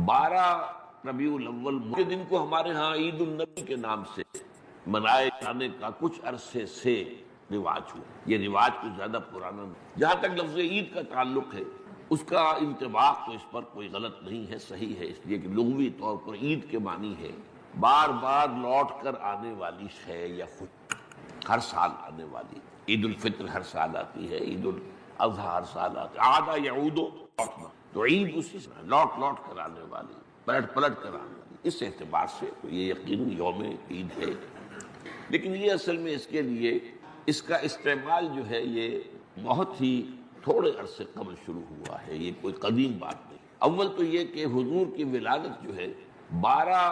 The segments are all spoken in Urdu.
12 ربیع الاول کے دن کو ہمارے ہاں عید النبی کے نام سے منائے جانے کا کچھ عرصے سے رواج ہوا۔ یہ رواج کچھ زیادہ پرانا نہیں۔ جہاں تک لفظ عید کا تعلق ہے، اس کا انطباق تو اس پر کوئی غلط نہیں ہے، صحیح ہے، اس لیے کہ لغوی طور پر عید کے معنی ہے بار بار لوٹ کر آنے والی شے یا خوشی، ہر سال آنے والی۔ عید الفطر ہر سال آتی ہے، عید الاضحیٰ ہر سال آتی ہے، عاد یعود لوٹنا، تو عید اسی سے لوٹ لوٹ کر آنے والی، پلٹ پلٹ کر آنے والی۔ اس اعتبار سے تو یہ یقین یوم عید ہے، لیکن یہ اصل میں اس کے لیے اس کا استعمال جو ہے یہ بہت ہی تھوڑے عرصے قبل شروع ہوا ہے، یہ کوئی قدیم بات نہیں۔ اول تو یہ کہ حضور کی ولادت جو ہے 12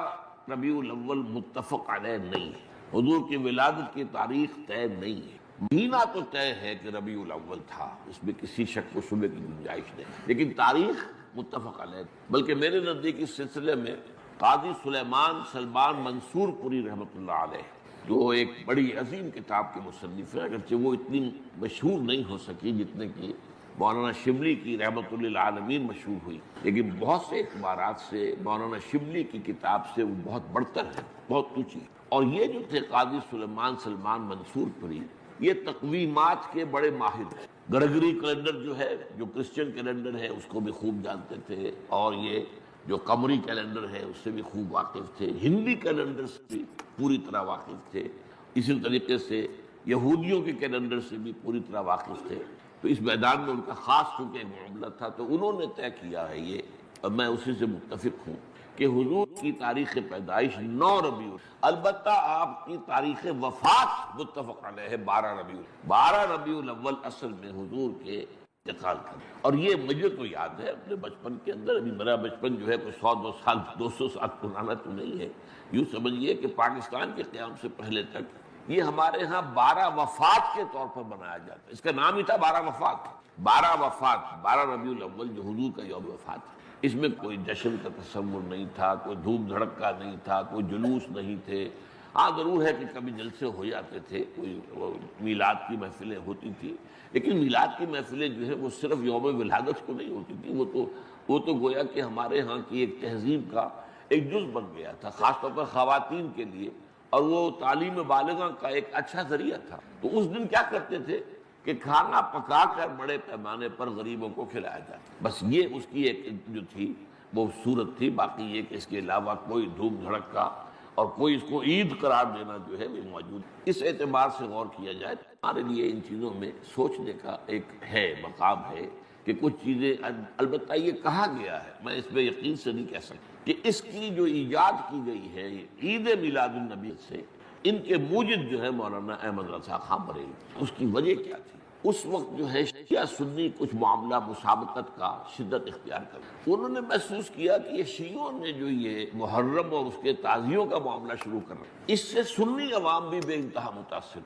ربیع الاول متفق علیہ نہیں ہے، حضور کی ولادت کی تاریخ طے نہیں ہے۔ مہینہ تو طے ہے کہ ربیع الاول تھا، اس میں کسی شک و شبے کی گنجائش نہیں، لیکن تاریخ متفق علیہ، بلکہ میرے نزدیک اس سلسلے میں قاضی سلیمان سلمان منصور پوری رحمۃ اللہ علیہ، جو ایک بڑی عظیم کتاب کے مصنف ہیں، اگرچہ وہ اتنی مشہور نہیں ہو سکی جتنے کی مولانا شبلی کی رحمۃ للعالمین مشہور ہوئی، لیکن بہت سے اعتبارات سے مولانا شبلی کی کتاب سے وہ بہت بڑھتر ہے، بہت اونچی۔ اور یہ جو تھے قاضی سلیمان سلمان منصور پوری، یہ تقویمات کے بڑے ماہر ہیں۔ گرگری کیلنڈر جو ہے، جو کرسچن کیلنڈر ہے، اس کو بھی خوب جانتے تھے، اور یہ جو قمری کیلنڈر ہے اس سے بھی خوب واقف تھے، ہندی کیلنڈر سے بھی پوری طرح واقف تھے، اسی طریقے سے یہودیوں کے کیلنڈر سے بھی پوری طرح واقف تھے۔ تو اس میدان میں ان کا خاص چونکہ ایک معاملہ تھا، تو انہوں نے طے کیا ہے یہ، اور میں اسی سے متفق ہوں کہ حضور کی تاریخ پیدائش 9 ربیع، البتہ آپ کی تاریخ وفات متفق علیہ ہے 12 ربیع الاول اصل میں حضور کے انتقال کر۔ اور یہ مجھے تو یاد ہے اپنے بچپن کے اندر، ابھی میرا بچپن جو ہے کوئی 100 سال 200 سال پرانا تو نہیں ہے، یوں سمجھیے کہ پاکستان کے قیام سے پہلے تک یہ ہمارے ہاں 12 وفات کے طور پر منایا جاتا ہے۔ اس کا نام ہی تھا 12 وفات، 12 وفات، 12 ربیع الاول جو حضور کا یوم وفات ہے۔ اس میں کوئی جشن کا تصور نہیں تھا، کوئی دھوم دھڑکا نہیں تھا، کوئی جلوس نہیں تھے۔ ہاں ضرور ہے کہ کبھی جلسے ہو جاتے تھے، کوئی میلاد کی محفلیں ہوتی تھی، لیکن میلاد کی محفلیں جو ہے وہ صرف یوم ولادت کو نہیں ہوتی تھی، وہ تو گویا کہ ہمارے ہاں کی ایک تہذیب کا ایک جز بن گیا تھا، خاص طور پر خواتین کے لیے، اور وہ تعلیم بالغاں کا ایک اچھا ذریعہ تھا۔ تو اس دن کیا کرتے تھے کہ کھانا پکا کر بڑے پیمانے پر غریبوں کو کھلایا جاتا، بس یہ اس کی ایک جو تھی وہ صورت تھی۔ باقی یہ کہ اس کے علاوہ کوئی دھوم دھڑکا اور کوئی اس کو عید قرار دینا جو ہے وہ موجود۔ اس اعتبار سے غور کیا جائے تو ہمارے لیے ان چیزوں میں سوچنے کا ایک ہے، مقام ہے کہ کچھ چیزیں، البتہ یہ کہا گیا ہے، میں اس پہ یقین سے نہیں کہہ سکتا کہ اس کی جو ایجاد کی گئی ہے عید میلاد النبی سے، ان کے موجد جو ہے مولانا احمد رضا خان بریلوی، اس کی وجہ کیا تھی؟ اس وقت جو ہے شیعہ سنی کچھ معاملہ مسابقت کا شدت اختیار کر، انہوں نے محسوس کیا کہ یہ شیعوں نے جو یہ محرم اور اس کے تعزیوں کا معاملہ شروع کر رہا، اس سے سنی عوام بھی بے انتہا متاثر،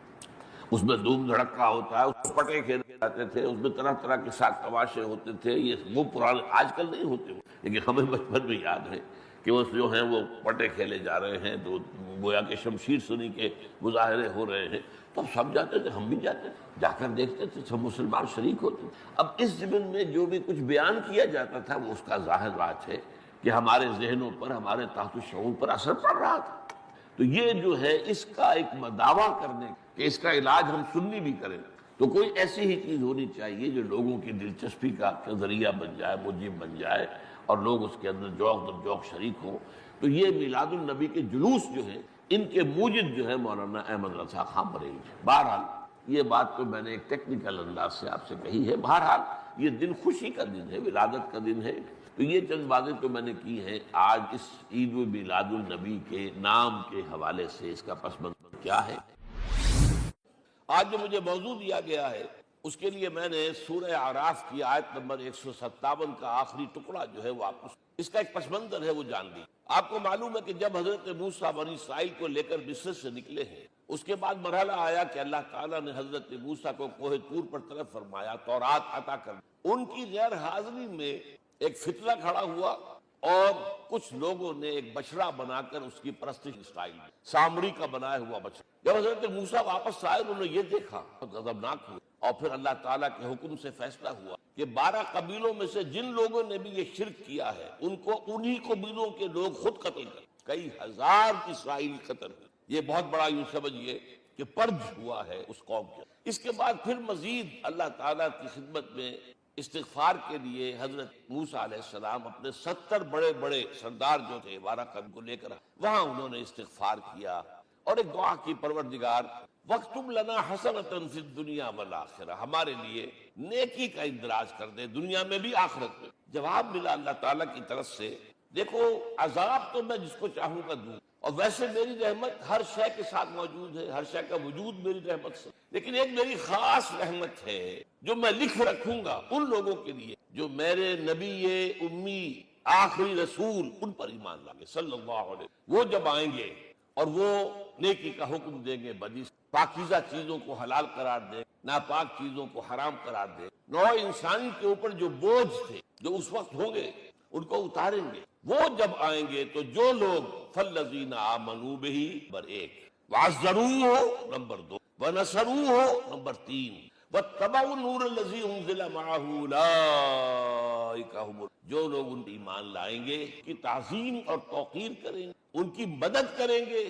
اس میں دھوم دھڑکا ہوتا ہے، اس میں پٹے کھیلے جاتے تھے، اس میں طرح طرح کے ساتھ تماشے ہوتے تھے، یہ وہ پرانے آج کل نہیں ہوتے، لیکن ہمیں بچپن میں یاد ہے کہ وہ جو ہیں وہ پٹے کھیلے جا رہے ہیں، تو گویا کہ شمشیر سنی کے مظاہرے ہو رہے ہیں، تو سب جاتے تھے، ہم بھی جاتے تھے، جا کر دیکھتے تھے، سب مسلمان شریک ہوتے تھے۔ اب اس ضمن میں جو بھی کچھ بیان کیا جاتا تھا وہ اس کا ظاہر بات ہے کہ ہمارے ذہنوں پر، ہمارے تحت الشعور پر اثر پڑ رہا تھا۔ تو یہ جو ہے اس کا ایک دعویٰ کرنے کہ اس کا علاج ہم سنی بھی کریں، تو کوئی ایسی ہی چیز ہونی چاہیے جو لوگوں کی دلچسپی کا ذریعہ بن جائے، موجب بن جائے، اور لوگ اس کے اندر ذوق در ذوق شریک ہوں۔ تو یہ میلاد النبی کے جلوس جو ہیں، ان کے موجد جو ہے مولانا احمد رضا خان بریلوی۔ بہرحال یہ بات تو میں نے ایک ٹیکنیکل انداز سے آپ سے کہی ہے، بہرحال یہ دن خوشی کا دن ہے، ولادت کا دن ہے، تو یہ چند باتیں تو میں نے کی ہیں۔ آج اس عید میلاد النبی کے نام کے حوالے سے اس کا پس منظر کیا ہے؟ آج جو مجھے موضوع دیا گیا ہے اس کے لیے میں نے سورہ اعراف کی آیت نمبر 157 کا آخری ٹکڑا جو ہے وہ آپ کو، اس کا ایک پس منظر ہے وہ جان لی۔ آپ کو معلوم ہے کہ جب حضرت موسیٰ بنی اسرائیل کو لے کر مصر سے نکلے ہیں، اس کے بعد مرحلہ آیا کہ اللہ تعالیٰ نے حضرت موسیٰ کو کوہ طور پر طلب فرمایا، تورات عطا کر، ان کی غیر حاضری میں ایک فتنہ کھڑا ہوا، اور کچھ لوگوں نے ایک بچڑا بنا کر اس کی پرستش اسٹائل میں، سامری کا بنایا ہوا بچڑا۔ جب حضرت موسیٰ واپس آئے انہوں نے یہ دیکھا، غضبناک ہوئے، اور پھر اللہ تعالیٰ کے حکم سے فیصلہ ہوا کہ 12 قبیلوں میں سے جن لوگوں نے بھی یہ شرک کیا ہے ان کو انہی قبیلوں کے لوگ خود قتل کریں. کئی ہزار اسرائیلی قتل ہوئے. یہ بہت بڑا یوں سمجھیے کہ پرج ہوا ہے اس قوم کے. اس کے بعد پھر مزید اللہ تعالیٰ کی خدمت میں استغفار کے لیے حضرت موسیٰ علیہ السلام اپنے 70 بڑے بڑے سردار جو تھے 12 قوم کو لے کر وہاں انہوں نے استغفار کیا اور ایک دعا کی، پروردگار وَاكْتُبْ لَنَا حَسَنَةً فِي الدُّنْيَا وَالْآخِرَةِ، ہمارے لیے نیکی کا اندراج کر دے دنیا میں بھی آخرت میں. جواب ملا اللہ تعالیٰ کی طرف سے، دیکھو عذاب تو میں جس کو چاہوں گا دوں، اور ویسے میری رحمت ہر شے کے ساتھ موجود ہے، ہر شے کا وجود میری رحمت سے، لیکن ایک میری خاص رحمت ہے جو میں لکھ رکھوں گا ان لوگوں کے لیے جو میرے نبی امی آخری رسول ان پر ایمان لائیں گے صلی اللہ علیہ وسلم. وہ جب آئیں گے اور وہ نیکی کا حکم دیں گے، بدی پاکیزہ چیزوں کو حلال قرار دیں، ناپاک چیزوں کو حرام قرار دیں، نوع انسانی کے اوپر جو بوجھ تھے جو اس وقت ہوں گے ان کو اتاریں گے. وہ جب آئیں گے تو جو لوگ فَالَّذِينَ آمَنُوا بِهِ نمبر 1، وَعَزَّرُوهُ نمبر 2، وَنَصَرُوهُ نمبر 3، وَاتَّبَعُوا النُّورَ الَّذِي أُنزِلَ مَعَهُ أُولَٰئِكَ هُمُ، جو لوگ ان پر ایمان لائیں گے کی تعظیم اور توقیر کریں گے، ان کی مدد کریں گے،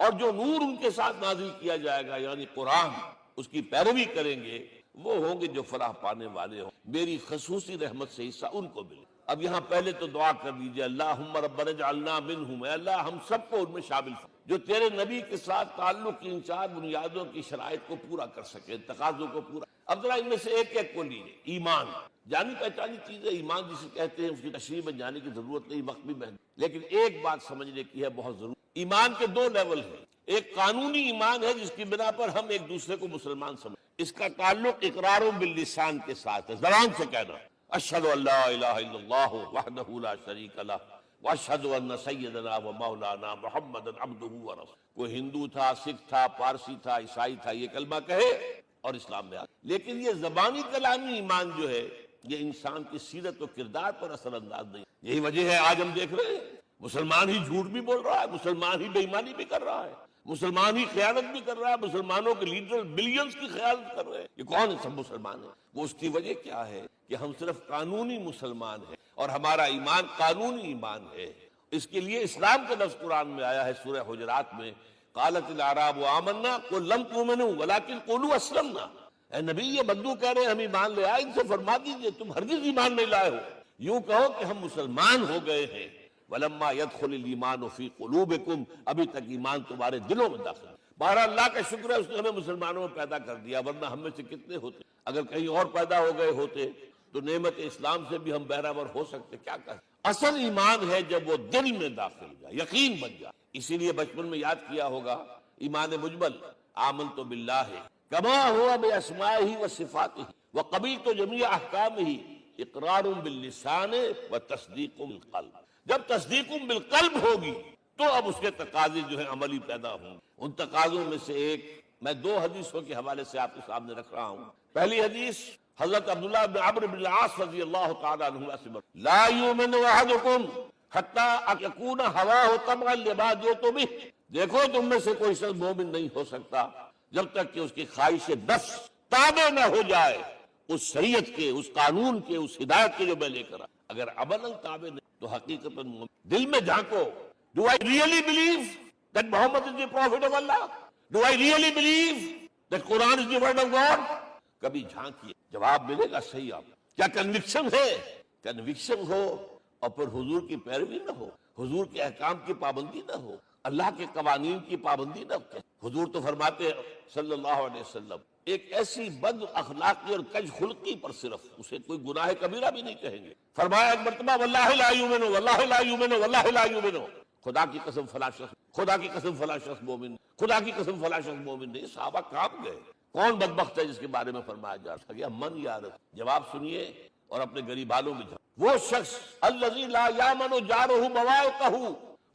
اور جو نور ان کے ساتھ نازل کیا جائے گا یعنی قرآن، اس کی پیروی کریں گے، وہ ہوں گے جو فلاح پانے والے ہوں. میری خصوصی رحمت سے حصہ ان کو ملے. اب یہاں پہلے تو دعا کر لیجئے اللہم ربنا اجعلنا منہم، اے اللہ ہم سب کو ان میں شامل کر جو تیرے نبی کے ساتھ تعلق کی ان 4 بنیادوں کی شرائط کو پورا کر سکے، تقاضوں کو پورا. اب ذرا ان میں سے ایک ایک کو لیجئے. ایمان جانی پہچانی چیز ہے، ایمان جسے کہتے ہیں اس کی تشریح میں جانے کی ضرورت نہیں، وقت بھی محدود، لیکن ایک بات سمجھنے کی ہے بہت ضرور. ایمان کے 2 لیول ہیں. ایک قانونی ایمان ہے جس کی بنا پر ہم ایک دوسرے کو مسلمان سمجھیں، اس کا تعلق اقرار باللسان کے ساتھ ہے، زبان سے کہنا اشہد ان لا الہ الا اللہ وحدہ لا شریک لہ واشہد ان سیدنا و مولانا محمد عبدہ ورسولہ. کوئی ہندو تھا، سکھ تھا، پارسی تھا، عیسائی تھا، یہ کلمہ کہے اور اسلام میں آ. لیکن یہ زبانی کلامی ایمان جو ہے یہ انسان کی سیرت و کردار پر اثر انداز نہیں. یہی وجہ ہے آج ہم دیکھ رہے ہیں مسلمان ہی جھوٹ بھی بول رہا ہے، مسلمان ہی بے ایمانی بھی کر رہا ہے، مسلمان ہی خیانت بھی کر رہا ہے، مسلمانوں کے لیڈر بلینز کی خیانت کر رہے ہیں. یہ کون سب مسلمان ہیں؟ وہ اس کی وجہ کیا ہے کہ ہم صرف قانونی مسلمان ہیں اور ہمارا ایمان قانونی ایمان ہے. اس کے لیے اسلام کا لفظ قرآن میں آیا ہے سورہ حجرات میں، قالت الاعراب آمنا قل لم تؤمنوا ولکن قولوا اسلمنا. اے نبی یہ بدو کہہ رہے ہیں ہم ایمان لے آئے، ان سے فرما دیجئے تم ہرگز ایمان نہیں لائے ہو، یوں کہو کہ ہم مسلمان ہو گئے ہیں. وَلَمَّا يَدْخُلِ الْإِيمَانُ فِي قُلُوبِكُمْ، ابھی تک ایمان تمہارے دلوں میں داخل. بہرحال اللہ کا شکر ہے اس نے ہمیں مسلمانوں میں پیدا کر دیا، ورنہ ہم میں سے کتنے ہوتے اگر کہیں اور پیدا ہو گئے ہوتے تو نعمت اسلام سے بھی ہم بہرہور ہو سکتے. کیا کہیں، اصل ایمان ہے جب وہ دل میں داخل ہو جائے، یقین بن جائے. اسی لیے بچپن میں یاد کیا ہوگا ایمان مجمل، آمنت باللہ کما ہوا باسمائہ وصفاتہ وقبلت جمیع احکامہ اقرار باللسان وتصدیق بالقلب. جب تصدیق بالقلب ہوگی تو اب اس کے تقاضے جو ہیں عملی پیدا ہوں. ان تقاضوں میں سے ایک میں 2 حدیثوں کے حوالے سے آپ کے سامنے رکھ رہا ہوں. پہلی حدیث حضرت عبداللہ بن عمرو بن العاص رضی اللہ تعالی عنہما سے لا یؤمن احدکم حتی یکون ہواہ تبعا لما جئت بہ. دیکھو تم میں سے کوئی شخص مومن نہیں ہو سکتا جب تک کہ اس کی خواہش نفس تابع نہ ہو جائے اس شریعت کے، اس قانون کے، اس ہدایت کے جو میں لے کر آیا. اگر عملاً تابع نہیں تو حقیقتاً دل میں جھانکو، do I really believe that Muhammad is the prophet of Allah? Do I really believe that Quran is the word of God? کبھی جھانکیے، جواب ملے گا صحیح. آپ کیا کنوکشن ہے؟ کنوکشن ہو اور پھر حضور کی پیروی نہ ہو، حضور کے احکام کی پابندی نہ ہو، اللہ کے قوانین کی پابندی نہ ہو. حضور تو فرماتے ہیں صلی اللہ علیہ وسلم ایک ایسی بد اخلاقی اور کج خلقی پر صرف اسے کوئی گناہ کبیرہ بھی نہیں کہیں گے. فرمایا ایک مرتبہ واللہ لا یؤمن، واللہ لا یؤمن، واللہ لا یؤمن، خدا کی قسم فلاں شخص، خدا کی قسم فلاں شخص مومن، خدا کی قسم فلاں شخص مومن نہیں. صحابہ کانپ گئے. کون بدبخت ہے جس کے بارے میں فرمایا جا سکتا؟ من یار. جواب سنیے اور اپنے غریب حالوں میں وہ شخص الذی لا یامن جارہ بوائقہ،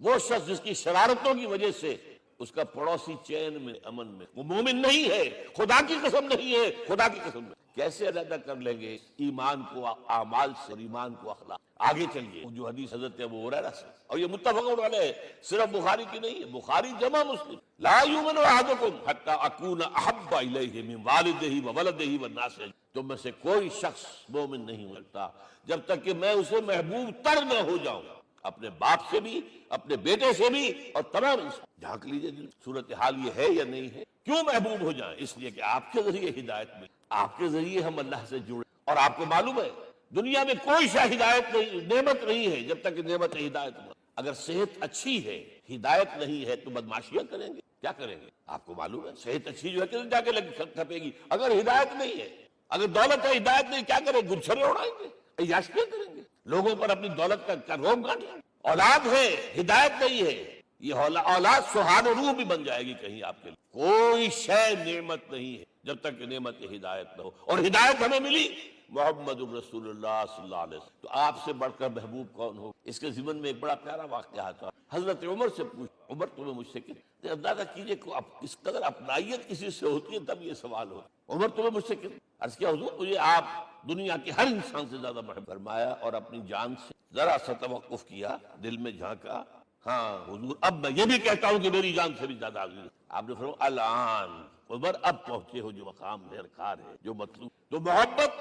وہ شخص جس کی شرارتوں کی وجہ سے اس کا پڑوسی چین میں، امن میں، وہ مومن نہیں ہے، خدا کی قسم نہیں ہے، خدا کی قسم. کیسے علیحدہ کر لیں گے ایمان کو اعمال سے اور ایمان کو اخلاق؟ آگے چلیے جو حدیث حضرت ابو ہریرہ سے، اور یہ متفق علیہ ہے، صرف بخاری کی نہیں ہے، بخاری جمع مسلم، لا یؤمن احدکم حتی اکون احب الیہ من والدہ وولدہ والناس، تم میں سے کوئی شخص مومن نہیں ہو سکتا جب تک کہ میں اسے محبوب تر نہ ہو جاؤں، اپنے باپ سے بھی، اپنے بیٹے سے بھی، اور تمام انسان۔ جھانک لیجیے دل، صورتحال یہ ہے یا نہیں ہے؟ کیوں محبوب ہو جائیں؟ اس لیے کہ آپ کے ذریعے ہدایت ملی، آپ کے ذریعے ہم اللہ سے جڑے، اور آپ کو معلوم ہے دنیا میں کوئی شاہ ہدایت نہیں، نعمت نہیں ہے جب تک کہ نعمت ہدایت نہ۔ اگر صحت اچھی ہے، ہدایت نہیں ہے، تو بدماشیاں کریں گے، کیا کریں گے؟ آپ کو معلوم ہے صحت اچھی جو ہے کہ جا کے تھپے گی، اگر ہدایت نہیں ہے، اگر دولت ہے ہدایت نہیں، کیا کریں؟ گلچھرے اڑائیں گے، عیاشیاں کریں گے، لوگوں پر اپنی دولت کا روب گاڑیں گے۔ اولاد ہے، ہدایت نہیں ہے، یہ اولاد سہاد روح بھی بن جائے گی کہیں آپ کے لیے۔ کوئی شے نعمت نہیں ہے جب تک کہ نعمت ہدایت نہ ہو، اور ہدایت ہمیں ملی محمد رسول اللہ صلی اللہ علیہ وسلم، تو آپ سے بڑھ کر محبوب کون ہو؟ اس کے ضمن میں ایک بڑا پیارا واقعہ آتا، حضرت عمر سے پوچھ، عمر تمہیں مجھ سے کتنے، اندازہ کیجئے کہ کس قدر اپنائیت کسی سے ہوتی ہے تب یہ سوال ہوتا، عمر تمہیں مجھ سے کتنے؟ عرض کیا حضور مجھے آپ دنیا کے ہر انسان سے زیادہ محبت، فرمایا اور اپنی جان سے ذرا سا توقف کیا، دل میں جھانکا، ہاں حضور اب میں یہ بھی کہتا ہوں کہ میری جان سے بھی زیادہ عزیز ہے۔ آپ نے فرمایا الان عمر اب پہنچے ہو جو مقام درکار ہے، جو مطلوب، تو محبت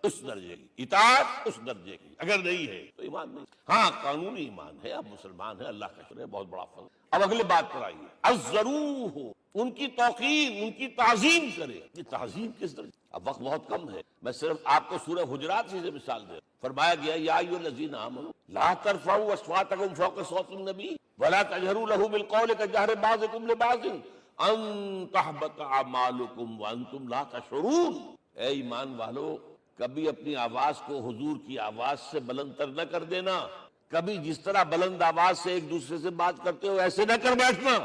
اس درجے کی، اطاعت اس درجے کی، اگر نہیں ہے تو ایمان نہیں۔ ہاں قانونی ایمان ہے، اب مسلمان ہے، اللہ کا شکر ہے، بہت بڑا فضل۔ اب اگلے بات پر آئیے، الضروح، ان کی توقیر، ان کی تعظیم کرے۔ یہ تعظیم کس درجے؟ اب وقت بہت کم ہے، میں صرف آپ کو سورہ حجرات سے مثال دے، فرمایا گیا یا ایھا الذین آمنوا لا ترفعوا اصواتکم فوق صوت النبی ولا تجہروا لہ بالقول کجہر بعضکم لبعض ان تحبط اعمالکم وانتم لا تشعرون۔ اے ایمان والو، کبھی اپنی آواز کو حضور کی آواز سے بلند تر نہ کر دینا، کبھی جس طرح بلند آواز سے ایک دوسرے سے بات کرتے ہو ایسے نہ کر بیٹھنا،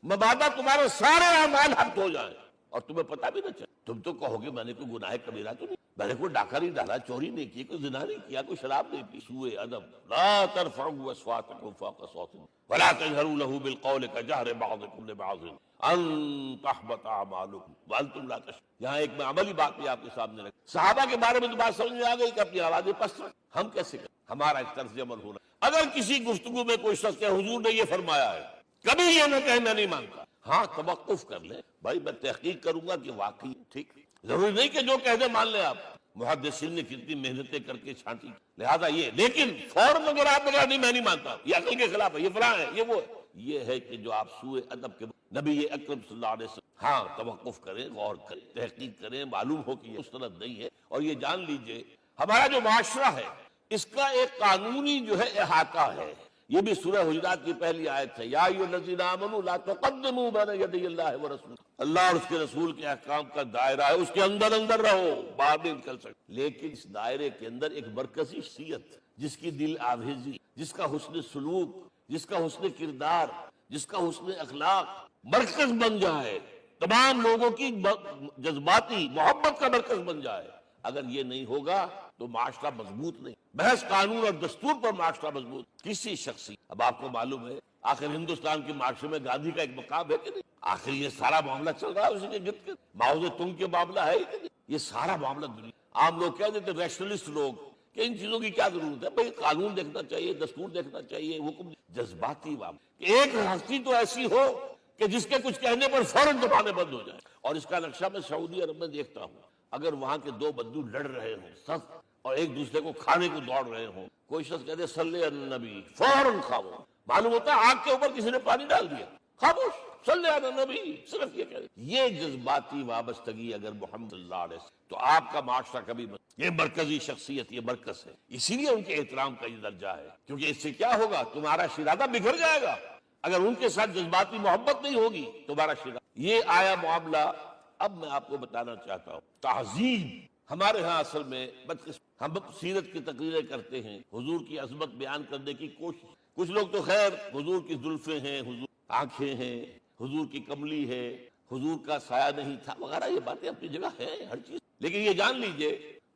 مبادا تمہارے سارے اعمال حق ہو جائیں اور تمہیں پتہ بھی نہ چلے۔ تم تو کہو گے میں نے کوئی گناہ کبیرہ تو نہیں، میں نے کوئی ڈاکہ نہیں ڈالا، چوری نہیں کی، کوئی زنا نہیں کیا، کوئی شراب نہیں پی، سوء ادب۔ لا ترفعوا اصواتکم فوق صوت ولا تجہروا لہ بالقول کجہر بعضکم لبعض ان تحبط اعمالکم وانتم لا تشعرون۔ یہاں ایک میں عملی بات بھی آپ کے سامنے رکھ، صحابہ کے بارے میں تو بات سمجھ میں آ گئی کہ اپنی آوازیں پست رکھ، ہم کیسے کریں؟ ہمارا ایک طرز عمل ہونا، اگر کسی گفتگو میں کوئی شخص کہ حضور نے یہ فرمایا ہے، کبھی یہ نہ کہے میں نہیں مانتا، ہاں توقف کر لیں، بھائی میں تحقیق کروں گا کہ واقعی ٹھیک، ضروری نہیں کہ جو کہہ دے مان لیں آپ، محدثین نے کتنی محنتیں کر کے چھانٹی، لہذا یہ، لیکن فوراً اگر آپ نے کہا نہیں میں نہیں مانتا، یہ عقل کے خلاف ہے، یہ فلاں ہے، یہ وہ ہے، یہ ہے کہ جو آپ سوء ادب کے نبی اکرم صلی اللہ علیہ وسلم، ہاں توقف کریں، غور کریں، تحقیق کریں، معلوم ہو کہ یہ اس طرح نہیں ہے۔ اور یہ جان لیجئے ہمارا جو معاشرہ ہے اس کا ایک قانونی جو ہے احاطہ ہے، یہ بھی سورہ حجرات کی پہلی آیت ہے، یا ایھا الذین آمنوا لا تقدموا بین یدی اللہ ورسولہ، اللہ اور اس کے رسول کے احکام کا دائرہ ہے، اس کے اندر اندر رہو، باہر نہیں نکل سکتے، لیکن اس دائرے کے اندر ایک مرکزی شخصیت جس کی دل آویزی، جس کا حسن سلوک، جس کا حسن کردار، جس کا حسن اخلاق مرکز بن جائے، تمام لوگوں کی جذباتی محبت کا مرکز بن جائے، اگر یہ نہیں ہوگا تو معاشرہ مضبوط نہیں، محض قانون اور دستور پر معاشرہ مضبوط کسی شخصی۔ اب آپ کو معلوم ہے آخر ہندوستان کے معاشرے میں گاندھی کا ایک مقام ہے کہ نہیں؟ آخر یہ سارا معاملہ چل رہا ہے اسی کے گرد، ماؤ زے تونگ کے معاملہ ہے کہ نہیں؟ یہ سارا معاملہ دنیا، عام لوگ کہہ دیتے ریشنلسٹ لوگ کہ ان چیزوں کی کیا ضرورت ہے، بھئی قانون دیکھنا چاہیے، دستور دیکھنا چاہیے، حکم، جذباتی معاملہ کہ ایک ہستی تو ایسی ہو کہ جس کے کچھ کہنے پر فوراً زبانیں بند ہو جائیں۔ اور اس کا نقشہ میں سعودی عرب میں دیکھتا ہوں، اگر وہاں کے دو بندو لڑ رہے ہوں صف اور ایک دوسرے کو کھانے کو دوڑ رہے ہوں، کوئی شخص کہتے صلی علی النبی، فوراً خاموش، معلوم ہوتا ہے آگ کے اوپر کسی نے پانی ڈال دیا، خاموش، صلی علی النبی، صرف یہ کہہ دیں۔ یہ جذباتی وابستگی اگر محمد صلی اللہ علیہ وسلم، تو آپ کا معاشرہ کبھی یہ مرکزی شخصیت، یہ مرکز ہے، اسی لیے ان کے احترام کا یہ درجہ ہے، کیونکہ اس سے کیا ہوگا، تمہارا شرادہ بگڑ جائے گا، اگر ان کے ساتھ جذباتی محبت نہیں ہوگی تمہارا شرادہ۔ یہ آیا معاملہ۔ اب میں آپ کو بتانا چاہتا ہوں تعظیم ہمارے ہاں اصل میں ہم سیرت کی تقریریں کرتے ہیں، حضور کی عظمت بیان کرنے کی کوشش، کچھ لوگ تو خیر حضور کی زلفیں ہیں، حضور آنکھیں ہیں، حضور کی کملی ہے، حضور کا سایہ نہیں تھا وغیرہ، یہ باتیں اپنی جگہ ہیں ہر چیز، لیکن یہ جان لیجئے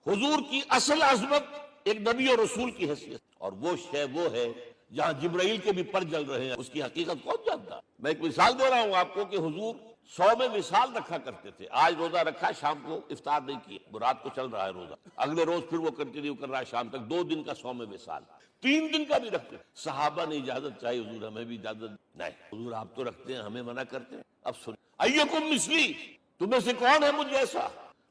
حضور کی اصل عظمت ایک نبی اور رسول کی حیثیت، اور وہ شے وہ ہے جہاں جبرائیل کے بھی پر جل رہے ہیں، اس کی حقیقت کون جانتا؟ میں ایک مثال دے رہا ہوں آپ کو کہ حضور 100 میں وصال رکھا کرتے تھے. آج روزہ رکھا، شام کو افطار نہیں کیا، رات کو چل رہا ہے روزہ، اگلے روز پھر وہ کنٹینیو کر رہا ہے شام تک. 2 دن کا 100 میں وصال، 3 دن کا بھی رکھتے. صحابہ نے اجازت چاہی، حضور ہمیں بھی اجازت نہیں. حضور آپ تو رکھتے ہیں، ہمیں منع کرتے ہیں. اب سن، ایکم مثلی، تمہیں سے کون ہے مجھ جیسا؟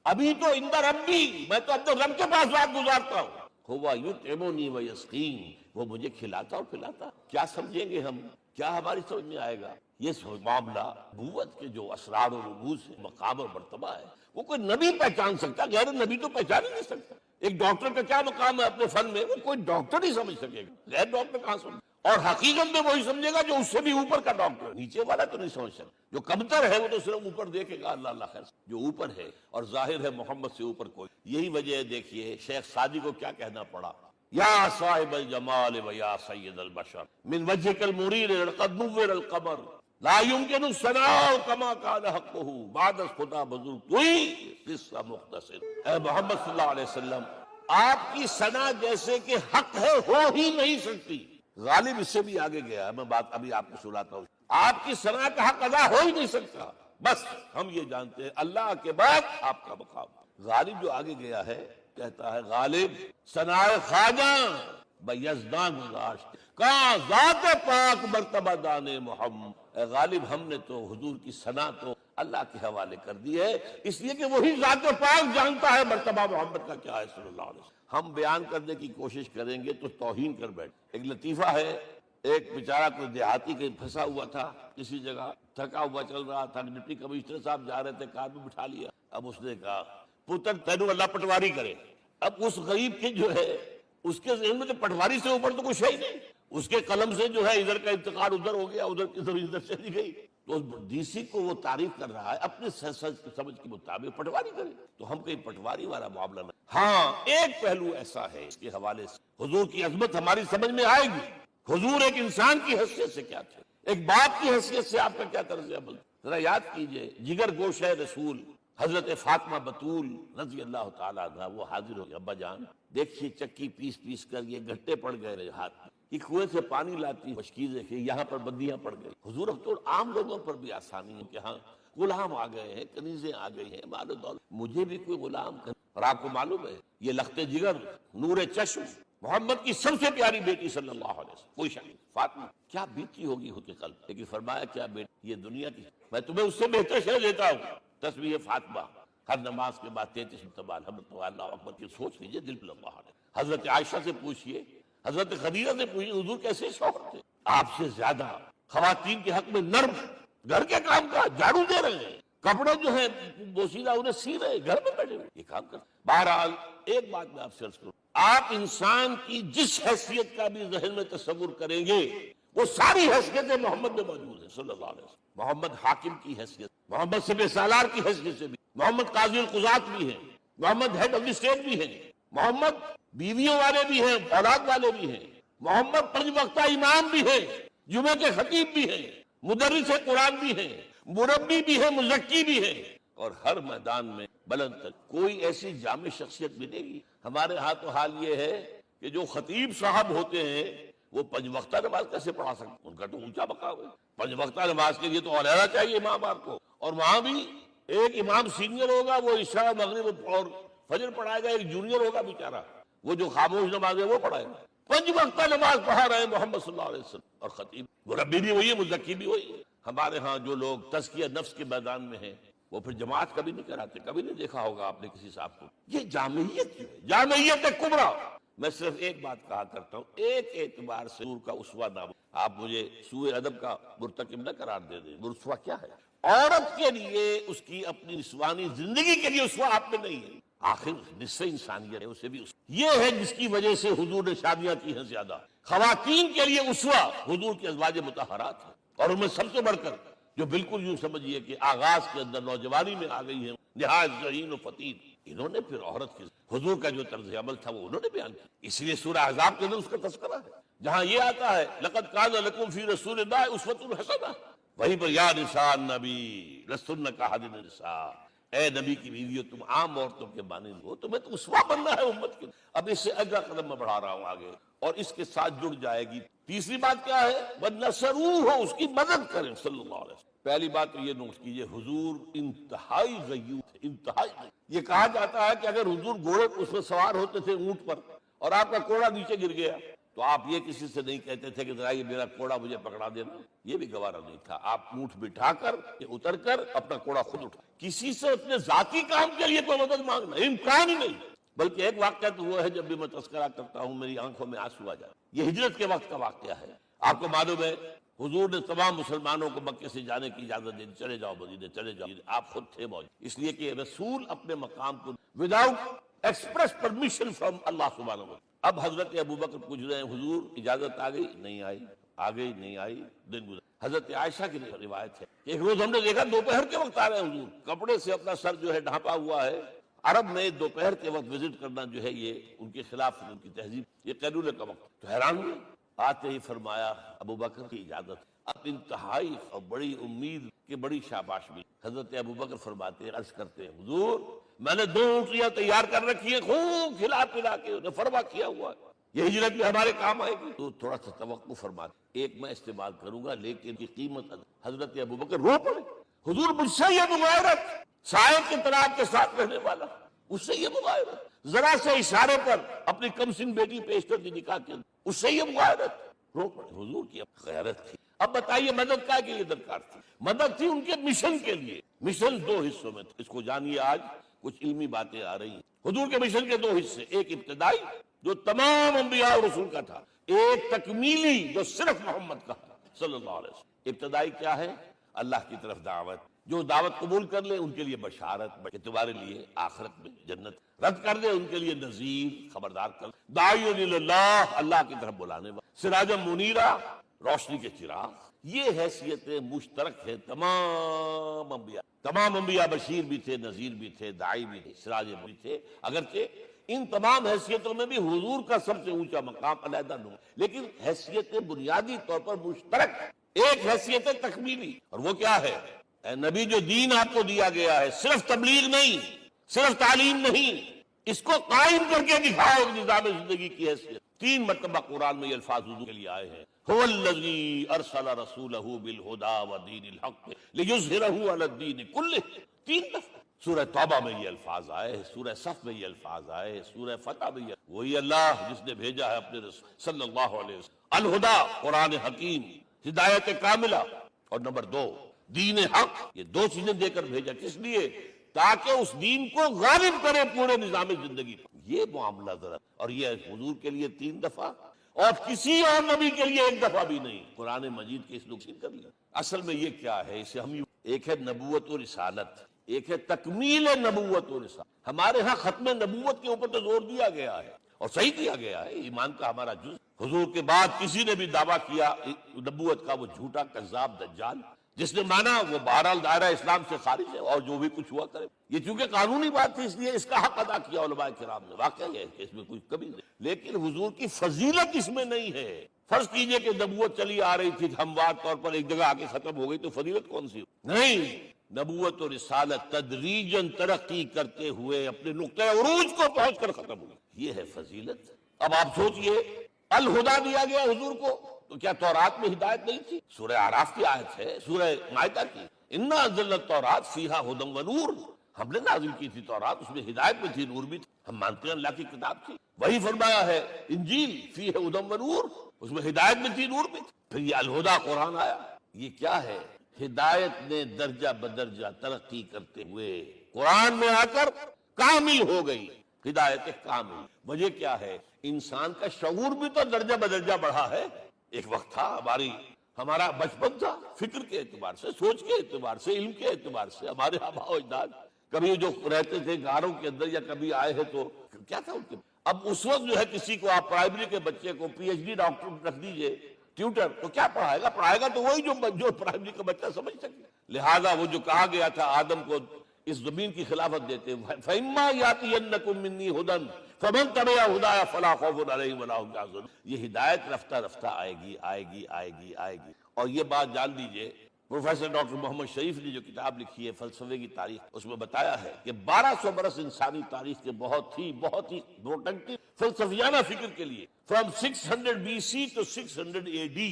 ابھی تو اندر ربی، میں تو اپنے رب کے پاس رات گزارتا ہوں. ہوا یطعمنی ویسقین، وہ مجھے کھلاتا اور پلاتا. کیا سمجھیں گے ہم؟ کیا ہماری سمجھ میں آئے گا؟ یہ معاملہ نبوت کے جو اسرار و رموز ہے، مقام اور مرتبہ ہے، وہ کوئی نبی پہچان سکتا، غیر نبی تو پہچان ہی نہیں سکتا. ایک ڈاکٹر کا کیا مقام ہے اپنے فن میں، وہ کوئی ڈاکٹر نہیں سمجھ سکے گا، غیر ڈاکٹر کہاں سمجھ. اور حقیقت میں وہی سمجھے گا جو اس سے بھی اوپر کا ڈاکٹر ہے. نیچے والا تو نہیں سمجھ سکتا. جو کمتر ہے وہ تو صرف اوپر دیکھے گا، اللہ اللہ خیر. جو اوپر ہے اور ظاہر ہے محمد سے اوپر کوئی. یہی وجہ ہے، دیکھیے شیخ سعدی کو کیا کہنا پڑا، یا صاحب الجمال و یا سید البشر من وجهك المریر لقد نور القمر لا يمكن الثناء كما كان حقه بعد خدا بزرگ توئی قصہ مختصر. اے محمد صلی اللہ علیہ وسلم، آپ کی ثنا جیسے کہ حق ہے ہو ہی نہیں سکتی. غالب اس سے بھی آگے گیا ہے، میں بات ابھی آپ کو سناتا ہوں. آپ کی ثنا کا حق ادا ہو ہی نہیں سکتا. بس ہم یہ جانتے ہیں اللہ کے بعد آپ کا مقام. غالب جو آگے گیا ہے کہتا ہے، غالب ثنا خواجہ بیزدان گذاشت کہاں ذات پاک مرتبہ دان محمد. اے غالب، ہم نے تو حضور کی ثنا تو اللہ کے حوالے کر دی ہے، اس لیے کہ وہی ذات پاک جانتا ہے مرتبہ محمد کا کیا ہے صلی اللہ علیہ وسلم. ہم بیان کرنے کی کوشش کریں گے تو توہین کر بیٹھ. ایک لطیفہ ہے، ایک بیچارہ کوئی دیہاتی کہیں پھنسا ہوا تھا کسی جگہ، تھکا ہوا چل رہا تھا، ڈپٹی کمشنر صاحب جا رہے تھے، کار میں بٹھا لیا. اب اس نے کہا، پتر تینوں اللہ پٹواری کرے. اب اس غریب کے جو ہے اس کے ذہن میں تو پٹواری سے اوپر تو کچھ ہے ہی نہیں. اس کے قلم سے جو ہے ادھر کا انتقال ادھر ہو گیا، ادھر کی ادھر چلی گئی. تو ڈی سی کو وہ تعریف کر رہا ہے اپنے سمجھ کے مطابق، پٹواری کرے. تو ہم کہیں پٹواری والا معاملہ نہ. ہاں، ایک پہلو ایسا ہے اس کے حوالے سے حضور کی عظمت ہماری سمجھ میں آئے گی. حضور ایک انسان کی حیثیت سے کیا تھے، ایک باپ کی حیثیت سے آپ کا کیا طرز عمل. ذرا یاد کیجئے، جگر گوش ہے رسول حضرت فاطمہ بطول رضی اللہ تعالیٰ عنہ، وہ حاضر ہو گئے. ابا جان دیکھیے چکی پیس پیس کر یہ گھٹے پڑ گئے ہاتھ میں، یہ کنویں سے پانی لاتی مشکیزیں کہ یہاں پر بندیاں پڑ گئی. حضور اب تو عام لوگوں پر بھی آسانی ہے کہ ہاں غلام آ گئے ہیں، کنیزیں آ گئی ہیں، مال و دولت، مجھے بھی کوئی غلام کر. اور آپ کو معلوم ہے یہ لخت جگر نور چشم محمد کی سب سے پیاری بیٹی صلی اللہ علیہ وسلم، کوئی شک نہیں، فاطمہ کیا بیتی ہوگی اس کے قلب. لیکن فرمایا کیا بیٹی، یہ دنیا کی، میں تمہیں اس سے بہتر شے دیتا ہوں. تسبیح فاطمہ ہر نماز کے بعد 33 مرتبہ الحمد للہ اللہ اکبر کی سوچ لیجیے دل پہ اللہ ہے. حضرت عائشہ سے پوچھئے، حضرت خدیجہ سے پوچھئے، حضور کیسے شوہر تھے آپ سے زیادہ خواتین کے حق میں نرم، گھر کے کام کا جھاڑو دے رہے ہیں، کپڑے جو ہیں بوسیدہ انہیں سی رہے، گھر میں بیٹھے ہوئے یہ کام کر. بہرحال ایک بات میں آپ سے عرض کروں، آپ انسان کی جس حیثیت کا بھی ذہن میں تصور کریں گے وہ ساری حیثیتیں محمد میں موجود ہیں صلی اللہ علیہ وسلم. محمد حاکم کی حیثیت، محمد سب سالار کی حیثیت سے بھی، محمد قاضی القضات بھی ہیں، محمد ہیڈ آف دی اسٹیٹ بھی ہیں، محمد بیویوں والے بھی ہیں، اولاد والے بھی ہیں، محمد 5 وقتہ امام بھی ہیں، جمعے کے خطیب بھی ہیں، مدرس قرآن بھی ہیں، مربی بھی ہیں، مزکی بھی ہیں. اور ہر میدان میں بلند تک کوئی ایسی جامع شخصیت ملے گی. ہمارے ہاں تو حال یہ ہے کہ جو خطیب صاحب ہوتے ہیں وہ 5 وقتہ نماز کیسے پڑھا سکتے، ان کا تو اونچا مقام ہے. 5 وقتہ نماز کے لیے تو علیحدہ چاہیے امام آپ کو، اور وہاں بھی ایک امام سینئر ہوگا وہ عشاء مغرب اور فجر پڑھائے گا، ایک جونیئر ہوگا بیچارہ وہ جو خاموش نماز ہے وہ پڑھائے گا. 5 وقتہ نماز پڑھا رہے محمد صلی اللہ علیہ وسلم. اور خطیب مربی بھی وہی ہے، مزکی بھی وہی ہے. ہمارے ہاں جو لوگ تزکیہ نفس کے میدان میں ہیں وہ پھر جماعت کبھی نہیں کراتے. کبھی نہیں دیکھا ہوگا آپ نے کسی صاحب کو. یہ جامعیت کیوں ہے؟ جامعیت کبریٰ. میں صرف ایک بات کہا کرتا ہوں، ایک اعتبار سے حضور کا اسوہ نام، آپ مجھے سوء ادب کا مرتکب نہ قرار دے دیں. اسوہ کیا ہے؟ عورت کے لیے اس کی اپنی نسوانی زندگی کے لیے اسوہ آپ میں نہیں ہے. آخر نصف انسانیت ہے، اسے بھی یہ ہے جس کی وجہ سے حضور نے شادیاں کی ہیں زیادہ. خواتین کے لیے اسوہ حضور کی ازواج مطہرات ہیں، اور ان میں سب سے بڑھ کر جو بالکل یوں سمجھیے کہ آغاز کے اندر نوجوانی میں آ گئی ہیں، نہایت ذہین و فطین، انہوں نے پھر عورت کی حضور کا جو طرز عمل تھا وہ انہوں نے بیان کیا. اس لیے سورہ احزاب کے اندر اس کا تذکرہ ہے جہاں یہ آتا ہے لقد کان لکم فی رسول اللہ اسوۃ حسنہ، وہیں پر یا نساء النبی لستن کاحد النساء، اے نبی کی بیویوں تم عام عورتوں کے مانند ہو، تمہیں تو اسوہ بننا ہے امت کے. اب اس سے اگلا قدم میں بڑھا رہا ہوں آگے، اور اس کے ساتھ جڑ جائے گی تیسری بات کیا ہے، وَنَصَرُوهُ، اس کی مدد کریں صلی اللہ علیہ وسلم. پہلی بات تو یہ نوٹ کیجئے، حضور انتہائی غیور تھے، انتہائی غیور۔ یہ کہا جاتا ہے کہ اگر حضور گھوڑے اس میں سوار ہوتے تھے اونٹ پر اور آپ کا کوڑا نیچے گر گیا تو آپ یہ کسی سے نہیں کہتے تھے کہ ذرا یہ میرا کوڑا مجھے پکڑا دینا، یہ بھی گوارا نہیں تھا۔ آپ اونٹ بٹھا کر اتر کر اپنا کوڑا خود اٹھا، کسی سے اپنے ذاتی کام کے لیے کوئی مدد مانگنا امکان ہی نہیں۔ بلکہ ایک واقعہ تو وہ ہے جب بھی میں تذکرہ کرتا ہوں میری آنکھوں میں آنسو آ جاتا ہے، یہ ہجرت کے وقت کا واقعہ ہے۔ آپ کو معلوم ہے حضور نے تمام مسلمانوں کو مکے سے جانے کی اجازت دی، چلے جاؤ مدینے، چلے جاؤ، آپ خود تھے موجود، اس لیے کہ رسول اپنے مقام کو وداؤٹ ایکسپریس پرمیشن فرام اللہ سبحانہ وتعالی۔ اب حضرت ابوبکر پوچھ رہے ہیں حضور اجازت آ گئی؟ نہیں آئی، آ گئی نہیں آئی، دن گزر۔ حضرت عائشہ کی روایت ہے کہ ایک روز ہم نے دیکھا دوپہر کے وقت آ رہے ہیں حضور، کپڑے سے اپنا سر جو ہے ڈھانپا ہوا ہے۔ عرب میں دوپہر کے وقت وزٹ کرنا جو ہے یہ ان کے خلاف، ان کی تہذیب، یہ قیلولے کا وقت۔ تو حیران ہوئے، آتے ہی فرمایا ابوبکر کی اجازت۔ اب انتہائی اور بڑی امید کہ بڑی شاباش ملی۔ حضرت ابوبکر فرماتے ہیں، عرض کرتے ہیں حضور میں نے 2 اونٹیاں تیار کر رکھی ہیں، خوب کھلا پلا کے انہیں فرما کیا ہوا ہے، یہ ہجرت میں ہمارے کام آئے گی۔ تو تھوڑا سا توقع فرماتے، ایک میں استعمال کروں گا لیکن کی قیمت۔ حضرت ابوبکر رو پڑے، حضور مجھ سے یہ مغایرت، صاحب کے طلاق کے ساتھ رہنے والا، اس سے یہ مغایرت، ذرا سے اشارے پر اپنی کم سن بیٹی پیش کر دی نکاح کے، اس سے یہ مغایرت، رو پڑے۔ حضور کی غیرت تھی۔ اب بتائیے مدد کا کے لیے درکار تھی؟ مدد تھی ان کے مشن کے لیے۔ مشن 2 حصوں میں تھا، اس کو جانیے، آج کچھ علمی باتیں آ رہی ہیں۔ حضور کے مشن کے 2 حصے، ایک ابتدائی جو تمام انبیاء اور رسول کا تھا، ایک تکمیلی جو صرف محمد کا صلی اللہ علیہ وسلم۔ ابتدائی کیا ہے؟ اللہ کی طرف دعوت، جو دعوت قبول کر لے ان کے لیے بشارت کہ تمہارے لیے آخرت میں جنت، رد کر دے ان کے لیے نذیر، خبردار کر، داعی اللہ، اللہ کی طرف بلانے والا، سراجا منیرا، روشنی کے چراغ۔ یہ حیثیتیں مشترک ہے تمام انبیاء۔ تمام انبیاء بشیر بھی تھے، نذیر بھی تھے، داعی بھی تھے، سراج بھی تھے، اگرچہ ان تمام حیثیتوں میں بھی حضور کا سب سے اونچا مقام علیحدہ نہ، لیکن حیثیتیں بنیادی طور پر مشترک۔ ایک حیثیت تکمیلی، اور وہ کیا ہے؟ اے نبی جو دین آپ کو دیا گیا ہے صرف تبلیغ نہیں، صرف تعلیم نہیں، اس کو قائم کر کے دکھاؤ نظام زندگی کی حیثیت۔ 3 مرتبہ قرآن میں یہ الفاظ حضور کے لیے آئے ہیں، هو الذی ارسل رسولہ بالہدی ودین الحق لیظہرہ علی الدین کلہ۔ 3 دفعہ سورہ توبہ میں یہ الفاظ آئے، سورہ صف میں یہ الفاظ آئے، سورہ فتح میں یہ، وہی اللہ جس نے بھیجا ہے اپنے رسول صلی اللہ علیہ وسلم، الہدی قرآن حکیم، ہدایت کاملہ، اور نمبر 2 دین حق۔ یہ 2 چیزیں دے کر بھیجا، کس لیے؟ تاکہ اس دین کو غالب کرے پورے نظام زندگی پر۔ یہ معاملہ ذرا، اور یہ حضور کے لیے 3 دفعہ، اور کسی اور نبی کے لیے 1 دفعہ بھی نہیں۔ قرآن مجید کے اس نقصان کر لیا۔ اصل میں یہ کیا ہے؟ اسے ہم ایک ہے نبوت و رسالت، ایک ہے تکمیل نبوت و رسالت۔ ہمارے ہاں ختم نبوت کے اوپر تو زور دیا گیا ہے اور صحیح دیا گیا ہے، ایمان کا ہمارا جز۔ حضور کے بعد کسی نے بھی دعویٰ کیا نبوت کا، وہ جھوٹا کذاب دجال، جس نے مانا وہ بہرحال دائرہ اسلام سے خارج ہے، اور جو بھی کچھ ہوا کرے۔ یہ چونکہ قانونی بات تھی اس لیے اس کا حق ادا کیا علماء کرام نے، واقعہ یہ ہے کہ اس میں کوئی کمی نہیں، لیکن حضور کی فضیلت اس میں نہیں ہے۔ فرض کیجئے کہ نبوت چلی آ رہی تھی ہموار طور پر، ایک جگہ آ کے ختم ہو گئی، تو فضیلت کون سی؟ نہیں، نبوت و رسالت تدریجاً ترقی کرتے ہوئے اپنے نقطۂ عروج کو پہنچ کر ختم ہوئی، یہ ہے فضیلت۔ اب آپ سوچئے الہدا دیا گیا حضور کو، تو کیا تورات میں ہدایت نہیں تھی؟ سورہ اعراف کی آیت ہے، سورہ مائدہ کی، انا انزلنا التوراۃ فیہا ھدی ونور، ہم نے نازل کی تھی تورات، اس میں ہدایت بھی تھی، نور بھی تھی، ہم مانتے ہیں اللہ کی کتاب تھی۔ وہی فرمایا ہے انجیل فیہا ھدی ونور، اس میں ہدایت بھی تھی، نور بھی تھی۔ پھر یہ الہدا قرآن آیا، یہ کیا ہے؟ ہدایت نے درجہ بدرجہ ترقی کرتے ہوئے قرآن میں آ کر کامل ہو گئی، ہدایت کامل۔ وجہ کیا ہے؟ انسان کا شعور بھی تو درجہ بدرجہ بڑھا ہے۔ ایک وقت تھا ہمارا بچپن تھا، فکر کے اعتبار سے، سوچ کے اعتبار سے، علم کے اعتبار سے، ہمارے آباء و اجداد کبھی جو رہتے تھے غاروں کے اندر یا کبھی آئے ہیں تو کیا تھا ان کے۔ اب اس وقت جو ہے کسی کو آپ پرائمری کے بچے کو پی ایچ ڈی ڈاکٹر رکھ دیجئے ٹیوٹر، تو کیا پڑھائے گا تو وہی جو پرائمری کا بچہ سمجھ سکے۔ لہذا وہ جو کہا گیا تھا آدم کو اس زمین کی خلافت دیتے، فَإِمَّا يَأْتِيَنَّكُم مِّنِّي هُدًى فَمَن تَبِعَ هُدَايَ فَلَا خَوْفٌ عَلَيْهِمْ وَلَا هُمْ يَحْزَنُونَ۔ یہ ہدایت رفتہ رفتہ آئے گی آئے گی آئے گی آئے گی۔ اور یہ بات جان لیجئے، پروفیسر ڈاکٹر محمد شریف نے جو کتاب لکھی ہے فلسفے کی تاریخ، اس میں بتایا ہے کہ 1200 برس انسانی تاریخ کے بہت ہی پروڈکٹیو فلسفیانہ فکر کے لیے، from 600 BC to 600 AD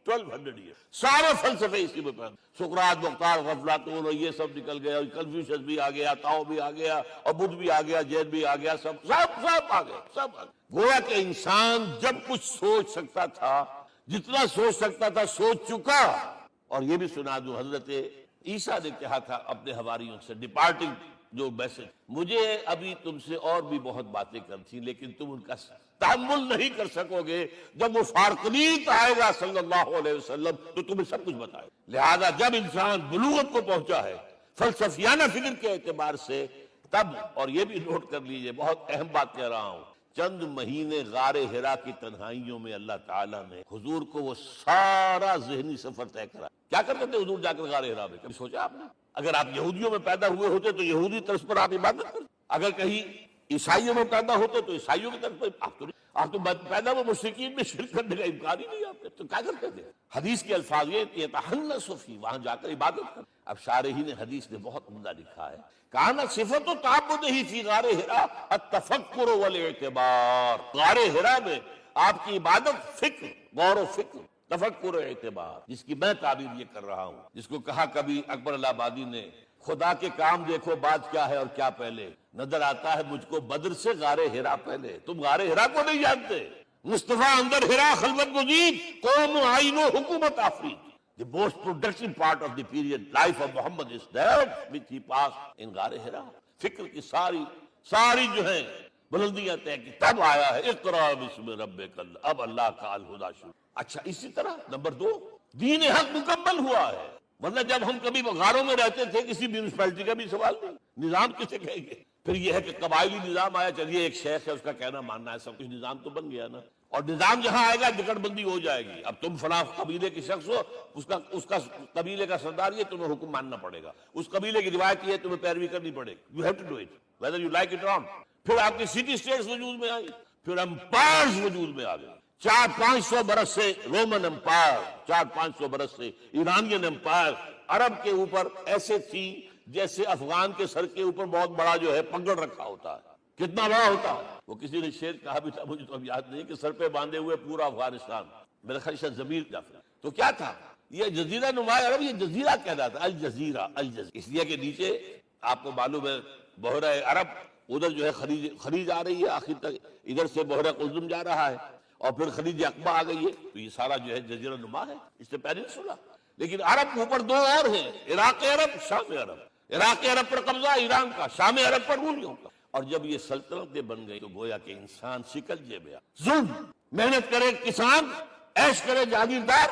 1200 year سارے فلسفے اسی میں پیدا. سقراط، مختار، افلاطون اور یہ سب نکل گئے، اور کنفیوشس بھی آ گیا، تاؤ بھی آ گیا، اور بدھ بھی آ گیا، جین بھی آ گیا، سب آ گئے، سب آ گئے. گویا کہ انسان جب کچھ سوچ سکتا تھا، جتنا سوچ سکتا تھا سوچ چکا. اور یہ بھی سنا دوں، حضرت عیسیٰ نے کہا تھا اپنے حواریوں سے ڈپارٹنگ جو میسج، مجھے ابھی تم سے اور بھی بہت باتیں کرنی تھی لیکن تم ان کا تحمل نہیں کر سکو گے. جب وہ فارقلیت آئے گا صلی اللہ علیہ وسلم تو تمہیں سب کچھ بتائے. لہذا جب انسان بلوغت کو پہنچا ہے فلسفیانہ فکر کے اعتبار سے تب، اور یہ بھی نوٹ کر لیجئے، بہت اہم بات کہہ رہا ہوں، چند مہینے غار ہرا کی تنہائیوں میں اللہ تعالیٰ نے حضور کو وہ سارا ذہنی سفر طے کرا. کیا کرتے تھے حضور جا کر غار ہرا میں؟ کبھی سوچا آپ نے؟ اگر آپ یہودیوں میں پیدا ہوئے ہوتے تو یہودی طرز پر آپ عبادت کرتے، اگر کہیں عیسائیوں میں پیدا ہوتے تو عیسائیوں کی طرف پر آپ تو پیدا وہ مشرکین میں شرک کرنے کا امکان ہی نہیں. آپ تو کیا کرتے تھے؟ حدیث کے الفاظ یہ یتحنث فی، وہاں جا کر عبادت کر. اب شارحین حدیث نے بہت عمدہ لکھا ہے، کانا صفت تعبدہ فی غار ہرا التفکر والاعتبار. غار ہرا میں آپ کی عبادت فکر، غور و فکر، تفکر و اعتبار، جس کی میں تعبیر یہ کر رہا ہوں، جس کو کہا کبھی اکبر الہ آبادی نے، خدا کے کام دیکھو بعد کیا ہے اور کیا پہلے. نظر آتا ہے مجھ کو بدر سے غار ہرا پہلے. تم غار ہرا کو نہیں جانتے. مصطفیٰ اندر ہرا خلوت گزید، قوم آئین و حکومت آفرید. The most productive part of the period life of Muhammad is that which he passed in غار ہرا. فکر کی ساری جو ہیں بلندیاں طے کی تب آیا ہے اقرا بسم ربک. اب اللہ کا الہدیٰ شروع. اچھا، اسی طرح نمبر 2، دین حق مکمل ہوا ہے. ورنہ جب ہم کبھی غاروں میں رہتے تھے کسی میونسپلٹی کا بھی سوال نہیں، نظام کسے کہیں گے؟ پھر یہ ہے کہ قبائلی نظام آیا، چلیے ایک شیخ ہے اس کا کہنا ماننا ہے، سب کچھ نظام تو بن گیا نا. اور نظام جہاں آئے گا جکڑ بندی ہو جائے گی. اب تم فلاں قبیلے کے شخص ہو، اس کا قبیلے کا سردار یہ، تمہیں حکم ماننا پڑے گا. اس قبیلے کی روایت یہ، تمہیں پیروی کرنی پڑے گی. You have to do it whether you like it اور ناٹ. پھر آپ کی سٹی اسٹیٹس وجود میں آئی، پھر امپائرز وجود میں آ گئے. 400-500 برس سے رومن امپائر، 400-500 برس سے ایرانین امپائر عرب کے اوپر ایسے تھی جیسے افغان کے سر کے اوپر بہت بڑا جو ہے پگڑ رکھا ہوتا ہے. کتنا بڑا ہوتا ہے وہ، کسی نے شعر کہا بھی تھا، مجھے تو اب یاد نہیں، کہ سر پہ باندھے ہوئے پورا افغانستان. میرا خیال سے ضمیر جعفر. تو کیا تھا یہ جزیرہ نما عرب، یہ جزیرہ کہلاتا ہے الجزیرہ. اس لیے کہ نیچے آپ کو معلوم ہے بحیرہ عرب، ادھر جو ہے خلیج آ رہی ہے آخر تک، ادھر سے بحیرہ قلزم جا رہا ہے، اور پھر خلیج عقبہ آ گئی ہے. تو یہ سارا جو ہے جزیرہ نما ہے، اس سے پیننسولا. لیکن عرب کے اوپر 2 اور ہیں، عراق عرب، شام عرب. عراق عرب پر قبضہ ایران کا، شام عرب پر رومیوں کا. اور جب یہ سلطنتیں بن گئی تو گویا کہ انسان شکنجے میں ظلم، محنت کرے کسان، عیش کرے جاگیردار،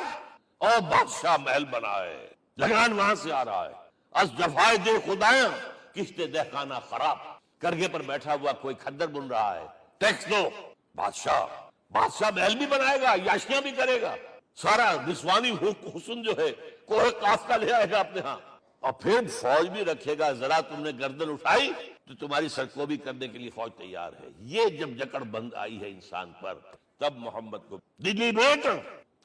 اور بادشاہ محل بنائے. لگان وہاں سے آ رہا ہے. از جفائے دے خدایاں کشت دہقانہ خراب. کرگے پر بیٹھا ہوا کوئی کھدر بن رہا ہے، ٹیکس دو. بادشاہ محل بھی بنائے گا، یاشیاں بھی کرے گا، سارا نسوانی حسن جو ہے کوہ قاف کا لے آئے گا اپنے ہاں، اور پھر فوج بھی رکھے گا. ذرا تم نے گردن اٹھائی تو تمہاری سرکوبی کرنے کے لیے فوج تیار ہے. یہ جب جکڑ بند آئی ہے انسان پر، تب محمد کو دلی بیٹ،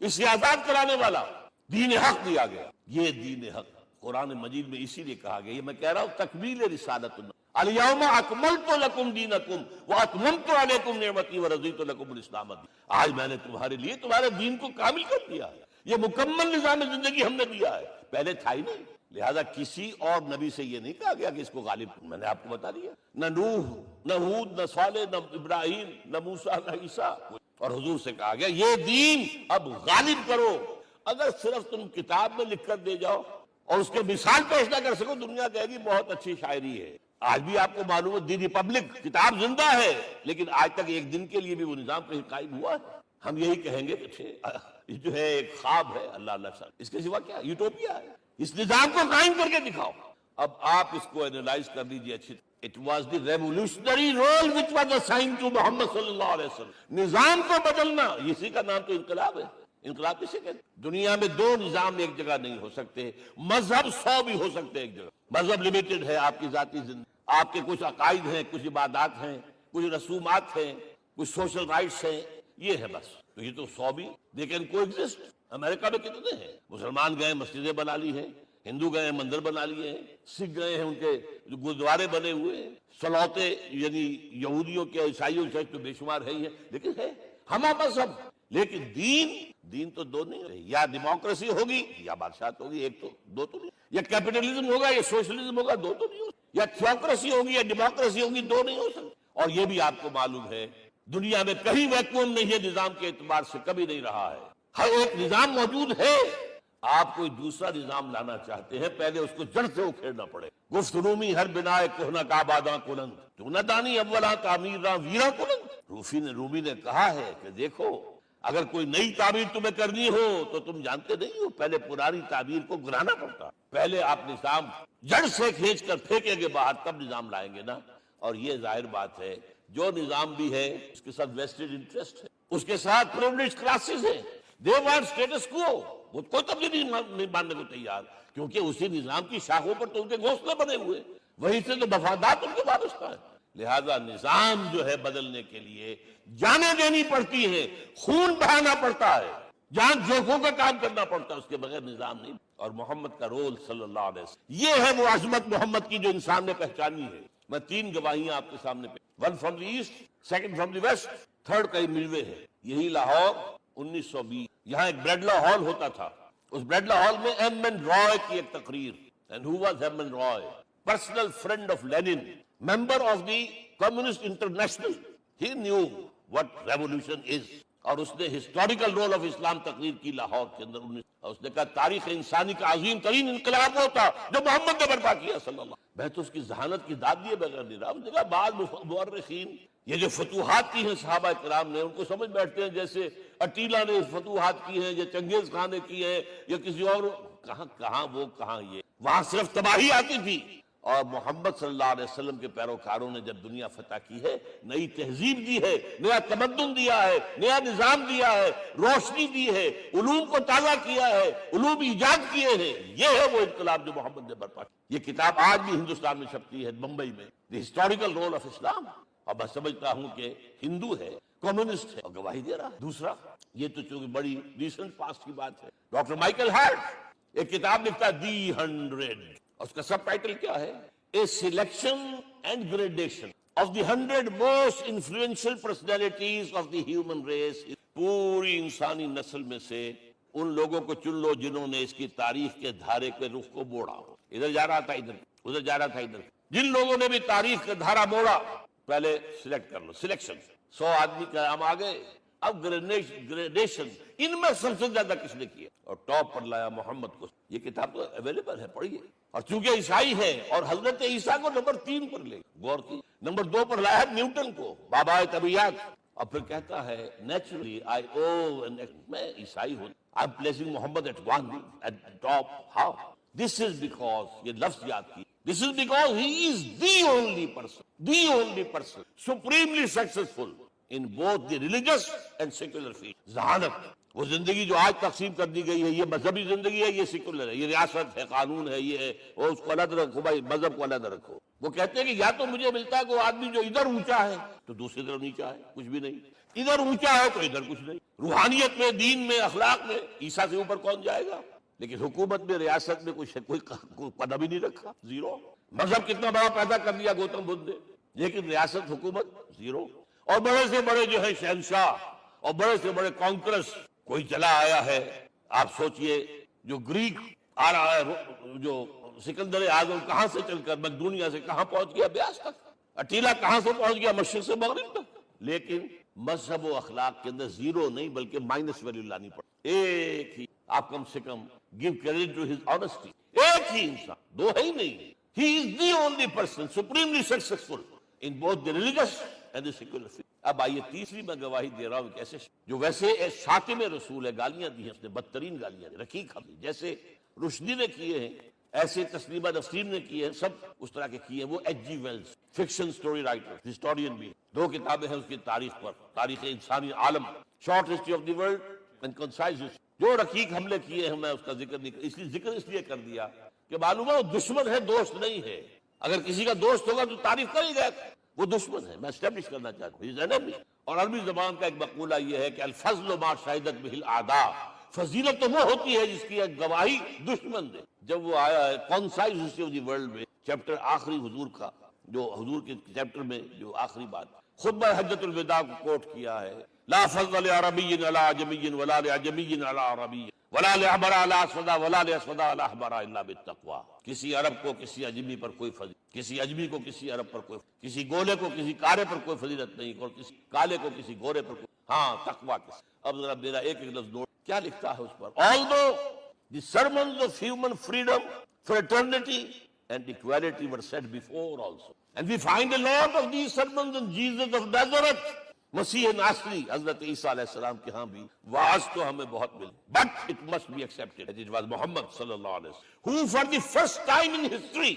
اسے آزاد کرانے والا دین حق دیا گیا. یہ دین حق قرآن مجید میں اسی لیے کہا گیا، یہ میں کہہ رہا ہوں تکمیل رسالت. الیوم اکملت لکم دینکم واتممت علیکم نعمتی ورضیت لکم الاسلام دین. آج میں نے تمہارے لیے تمہارے دین کو کامل کر دیا ہے. یہ مکمل نظام زندگی ہم نے دیا ہے، پہلے تھا ہی نہیں. لہذا کسی اور نبی سے یہ نہیں کہا گیا کہ اس کو غالب، میں نے آپ کو بتا دیا. نہ نوح، نہ ہود، نہ صالح، نہ ابراہیم، نہ موسیٰ، نہ عیسیٰ. اور حضور سے کہا گیا یہ دین اب غالب کرو. اگر صرف تم کتاب میں لکھ کر دے جاؤ اور اس کے مثال پیش نہ کر سکو، دنیا کہے گی بہت اچھی شاعری ہے. آج بھی آپ کو معلوم ہے دی ریپبلک کتاب زندہ ہے، لیکن آج تک ایک دن کے لیے بھی وہ نظام کہیں قائم ہوا ہے. ہم یہی کہیں گے کہ جو ہے ایک خواب ہے، اللہ اللہ، اس کے سوا کیا یوٹوپیا ہے. اس نظام کو قائم کر کے دکھاؤ. اب آپ اس کو اینالائز کر لیجئے اچھی. It was the revolutionary role which was assigned to محمد صلی اللہ علیہ وسلم. نظام کو بدلنا، اسی کا نام تو انقلاب ہے. انقلاب کسے کہتے ہیں؟ دنیا میں 2 نظام ایک جگہ نہیں ہو سکتے. مذہب 100 بھی ہو سکتے ایک جگہ. مذہب لمیٹڈ ہے، آپ کی ذاتی زندگی، آپ کے کچھ عقائد ہیں، کچھ عبادات ہیں، کچھ رسومات ہیں، کچھ سوشل رائٹس ہیں، یہ ہے بس. تو یہ تو 100 بھی they can coexist. امریکہ میں کتنے ہیں؟ مسلمان گئے مسجدیں بنا لی ہیں، ہندو گئے مندر بنا لیے ہیں، سکھ گئے ہیں ان کے گردوارے بنے ہوئے ہیں، سلوتے یعنی یہودیوں کے عیسائیوں کے تو بے شمار ہے ہی ہے، لیکن ہے ہمہ مذہب. لیکن دین تو دو نہیں ہے، یا ڈیموکریسی ہوگی یا بادشاہت ہوگی، ایک تو دو تو نہیں، یا کیپٹلزم ہوگا یا سوشلزم ہوگا، دو تو نہیں ہو سکتے، یا تھیوکریسی ہوگی یا ڈیموکریسی ہوگی، دو نہیں ہو سکتے۔ اور یہ بھی آپ کو معلوم ہے دنیا میں کہیں ویکیوم نہیں ہے، نظام کے اعتبار سے کبھی نہیں رہا ہے، ہر ایک نظام موجود ہے۔ آپ کوئی دوسرا نظام لانا چاہتے ہیں، پہلے اس کو جڑ سے اکھیڑنا پڑے۔ گفت رومی ہر بنائے کہنا کا آباداں کنند، تو نہ دانی اولا تعمیر راں ویراں کنند۔ رومی نے کہا ہے کہ دیکھو اگر کوئی نئی تعمیر تمہیں کرنی ہو تو تم جانتے نہیں ہو پہلے پرانی تعمیر کو گرانا پڑتا، پہلے آپ نظام جڑ سے کھینچ کر پھینکیں گے باہر، تب نظام لائیں گے نا۔ اور یہ ظاہر بات ہے جو نظام بھی ہے اس کے ساتھ ویسٹڈ انٹرسٹ ہے، اس کے ساتھ پریویلیجڈ کلاسز ہیں، دے وانٹ اسٹیٹس کو، وہ کوئی تبدیلی نہیں ماننے کو تیار، کیونکہ اسی نظام کی شاخوں پر تو ان کے گھونسلے بنے ہوئے، وہیں سے تو مفادات ان کے وابستہ ہے۔ لہذا نظام جو ہے بدلنے کے لیے جانیں دینی پڑتی ہیں، خون بہانا پڑتا ہے، جان جوکھوں کا کام کرنا پڑتا ہے، اس کے بغیر نظام نہیں۔ اور محمد کا رول صلی اللہ علیہ وسلم، یہ ہے وہ عظمت محمد کی جو انسان نے پہچانی ہے۔ میں 3 گواہیاں آپ کے سامنے one from the east, second from the west, third کہیں ملوے ہے۔ یہی لاہور 1920، یہاں ایک بریڈلا ہال ہوتا تھا، اس بریڈلا ہال میں ایم این رائے کی ایک تقریر، and who was M N Roy? personal friend of Lenin, member of the Communist International. He knew what revolution is. اور اس نے ہسٹوریکل رول آف اسلام تقریر کی لاہور کے اندر، اس نے کہا تاریخ انسانی کا عظیم ترین انقلاب وہ تھا جو محمد نے برپا کیا صلی اللہ۔ میں تو اس کی ذہانت کی داد دیے بغیر نہیں رہا۔ اس نے کہا بعض مورخین یہ جو فتوحات کی ہیں صحابہ کرام نے، ان کو سمجھ بیٹھتے ہیں جیسے اٹیلا نے فتوحات کی ہیں یا چنگیز خان نے کی ہے یا کسی اور، کہاں وہ کہاں یہ، وہاں صرف تباہی آتی تھی۔ اور محمد صلی اللہ علیہ وسلم کے پیروکاروں نے جب دنیا فتح کی ہے، نئی تہذیب دی ہے، نیا تمدن دیا ہے، نیا نظام دیا ہے، روشنی دی ہے، علوم کو تازہ کیا ہے، علوم ایجاد کیے ہیں، یہ ہے وہ انقلاب جو محمد نے برپا کیا۔ یہ کتاب آج بھی ہندوستان میں چھپتی ہے، بمبئی میں، دی ہسٹوریکل رول آف اسلام۔ اور میں سمجھتا ہوں کہ ہندو ہے، کمیونسٹ ہے اور گواہی دے رہا ہے۔ دوسرا، یہ تو چونکہ بڑی ریسنٹ پاسٹ کی بات ہے، ڈاکٹر مائیکل ہارٹ ایک کتاب لکھتا ہے دی 100، اس کا سب ٹائٹل کیا ہے؟ A selection and gradation of the 100 most influential personalities of the human race. پوری انسانی نسل میں سے ان لوگوں کو چن لو جنہوں نے اس کی تاریخ کے دھارے کے رخ کو موڑا، ادھر جا رہا تھا ادھر، ادھر جا رہا تھا ادھر، جن لوگوں نے بھی تاریخ کا دھارا موڑا پہلے سلیکٹ کر لو، سلیکشن۔ 100 آدمی کا نام آ گئے، اب گریڈیشن، ان میں سب سے زیادہ کس نے کیا اور ٹاپ پر لایا محمد کو۔ یہ کتاب تو اویلیبل ہے، پڑھیے۔ اور چونکہ عیسائی ہے اور حضرت عیسیٰ کو نمبر 3 پر لے، غور کی، نمبر 2 پر لایا ہے نیوٹن کو، بابا طبیعت، اور پھر کہتا ہے نیچرلی آئی او، میں عیسائی ہوں، I am placing Muhammad at 1 at top. How? This is because, یہ لفظ یاد کی، this is because he is the only person supremely successful in both the religious and secular field۔ ذہانت، وہ زندگی جو آج تقسیم کر دی گئی ہے، یہ مذہبی زندگی ہے، یہ سیکولر ہے، یہ ریاست ہے، قانون ہے، یہ ہے، اور اس کو علیحدہ رکھو بھائی، مذہب کو علیحدہ رکھو۔ وہ کہتے ہیں کہ یا تو مجھے ملتا ہے کہ وہ آدمی جو ادھر اونچا ہے تو دوسری طرف نیچا ہے، کچھ بھی نہیں، ادھر اونچا ہے تو ادھر کچھ نہیں۔ روحانیت میں، دین میں، اخلاق میں عیسیٰ سے اوپر کون جائے گا؟ لیکن حکومت میں، ریاست میں کوئی قدم ہی نہیں رکھا، زیرو۔ مذہب کتنا بڑا پیدا کر دیا گوتم بدھ نے، لیکن ریاست، حکومت زیرو۔ اور بڑے سے بڑے جو ہے شہنشاہ اور بڑے سے بڑے کانکرس کوئی چلا آیا ہے۔ آپ سوچئے جو گریک آ رہا ہے، جو سکندر اعظم کہاں سے چل کر مقدونیہ سے کہاں پہنچ گیا؟ بیاس تک۔ اٹیلا کہاں سے پہنچ گیا؟ مشرق سے مغرب تک۔ لیکن مذہب و اخلاق کے اندر زیرو نہیں بلکہ مائنس ویلیو لانی پڑی۔ ایک ہی، آپ کم سے کم give credit to his honesty، ایک ہی انسان، دو ہے ہی نہیں۔ He is the only person supremely successful in both the religious and the secular field۔ اب آئیے تیسری میں گواہی دے رہا ہوں کیسے، جو ویسے شاتم رسول ہے، گالیاں دی ہیں اس نے، بدترین گالیاں دی، رقیق حملے، جیسے رشدی نے کیے ہیں ایسے تسلیمہ نسرین نے کیے ہیں، سب اس طرح کے کیے ہیں۔ وہ H G Wells, fiction story writer, historian بھی، 2 کتابیں ہیں اس کی تاریخ پر، تاریخ انسانی عالم، short history of the world and concise history. جو رقیق حملے کیے ہیں میں اس کا ذکر نہیں، اس لیے کر دیا کہ معلوم ہے وہ دشمن ہے، دوست نہیں ہے۔ اگر کسی کا دوست ہوگا تو تعریف کر ہی گئے، وہ دشمن ہے، میں اسٹیبلش کرنا چاہتا ہوں۔ اور عربی زبان کا ایک مقولہ یہ ہے کہ الفضل ما شہدت بہ الاعداء، فضیلت تو وہ ہوتی ہے جس کی ایک گواہی دشمن دے۔ جب وہ آیا ہے concise history of the world میں، چیپٹر آخری حضور کا، جو حضور کے چیپٹر میں جو آخری بات، خطبہ حجۃ الوداع کو کوٹ کیا ہے، لا فضل لعربی علی عجمی ولا لعجمی علی عربی ولا لأحمر علی اسود ولا لأسود علی احمر الا بالتقوی. کسی عرب کو کسی عجمی پر کوئی فضیلت، کسی عجمی کو کسی عرب پر کوئی، کسی گولے کو کسی کالے پر کوئی فضیلت نہیں، اور کسی کالے کو کسی گورے پر کوئی، ہاں تقوی کے. اب ذرا میرا ایک ایک لفظ نوٹ کیا لکھتا ہے اس پر. Although the sermons of human freedom, fraternity and equality were said before also, and we find a lot of these sermons in Jesus of Nazareth, مسیح ناصری حضرت عیسیٰ علیہ السلام کے ہاں بھی واعظ تو ہمیں بہت ملے. But it must be accepted that it was Muhammad sallallahu alaihi wasallam who for the first time in history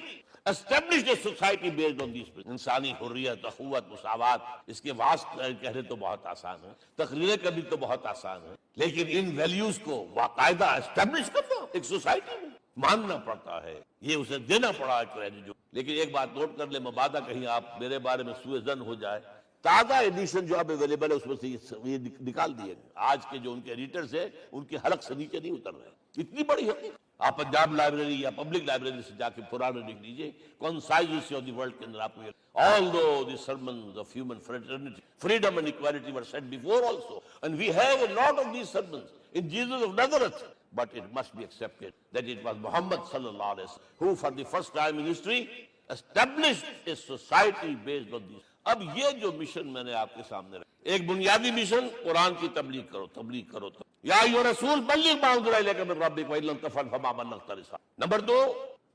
established a society based on these principles. انسانی حریت، اخوت، مساوات، اس کے واعظ کہنے تو بہت آسان ہے، تقریریں کرنی تو بہت آسان ہے، لیکن ان ویلیوز کو باقاعدہ اسٹیبلش کرنا ایک سوسائٹی میں ماننا پڑتا ہے، یہ اسے دینا پڑا ہے کریڈٹ. لیکن ایک بات نوٹ کر لیں، مبادہ کہیں آپ میرے بارے میں سوء ظن ہو جائے، تازہ ایڈیشن جو اب اویلیبل ہے اس میں سے یہ نکال دیے گئے. آج کے جو ان کے ایڈیٹرز ہیں ان کے حلق سے نیچے نہیں اتر رہے. اتنی بڑی حقیقت آپ پنجاب لائبریری یا پبلک لائبریری سے جا کے پرانے لکھ لیجیے، کونسائزز آف دی ورلڈ کے اندر آپ کو although the sermons of human fraternity, freedom and equality were said before also, and we have a lot of these sermons in Jesus of Nazareth, but it must be accepted that it was Muhammad sallallahu alaihi wasallam who for the first time in history established a society based on these. اب یہ جو مشن میں نے آپ کے سامنے رکھا، ایک بنیادی مشن قرآن کی تبلیغ کرو، تبلیغ کرو. یا ایھا رسول بلغ ما انزل الیک من ربک وان لم تفعل فما بلغت رسالتہ. نمبر 2،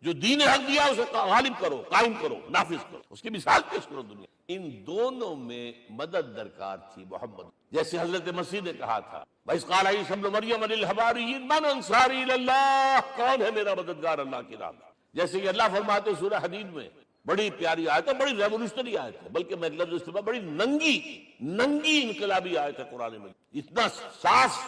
جو دین حق دیا اسے غالب کرو، قائم کرو، نافذ کرو، اس کی مثال پیش کرو دنیا. ان دونوں میں مدد درکار تھی محمد. جیسے حضرت مسیح نے کہا تھا وَإِذْ قَالَ عِیسیٰ ابْنُ مَرْیَمَ لِلْحَوَارِیِّینَ مَنْ أَنصَارِی إِلَى اللَّهِ، کون ہے میرا مددگار اللہ کی راہ میں. جیسے کہ اللہ فرماتے سورہ حدید میں، بڑی پیاری آیت ہے، بڑی ریولوشنری آیت ہے، بلکہ میں لفظ استعمال بڑی ننگی انقلابی آیت ہے قرآن میں. اتنا صاف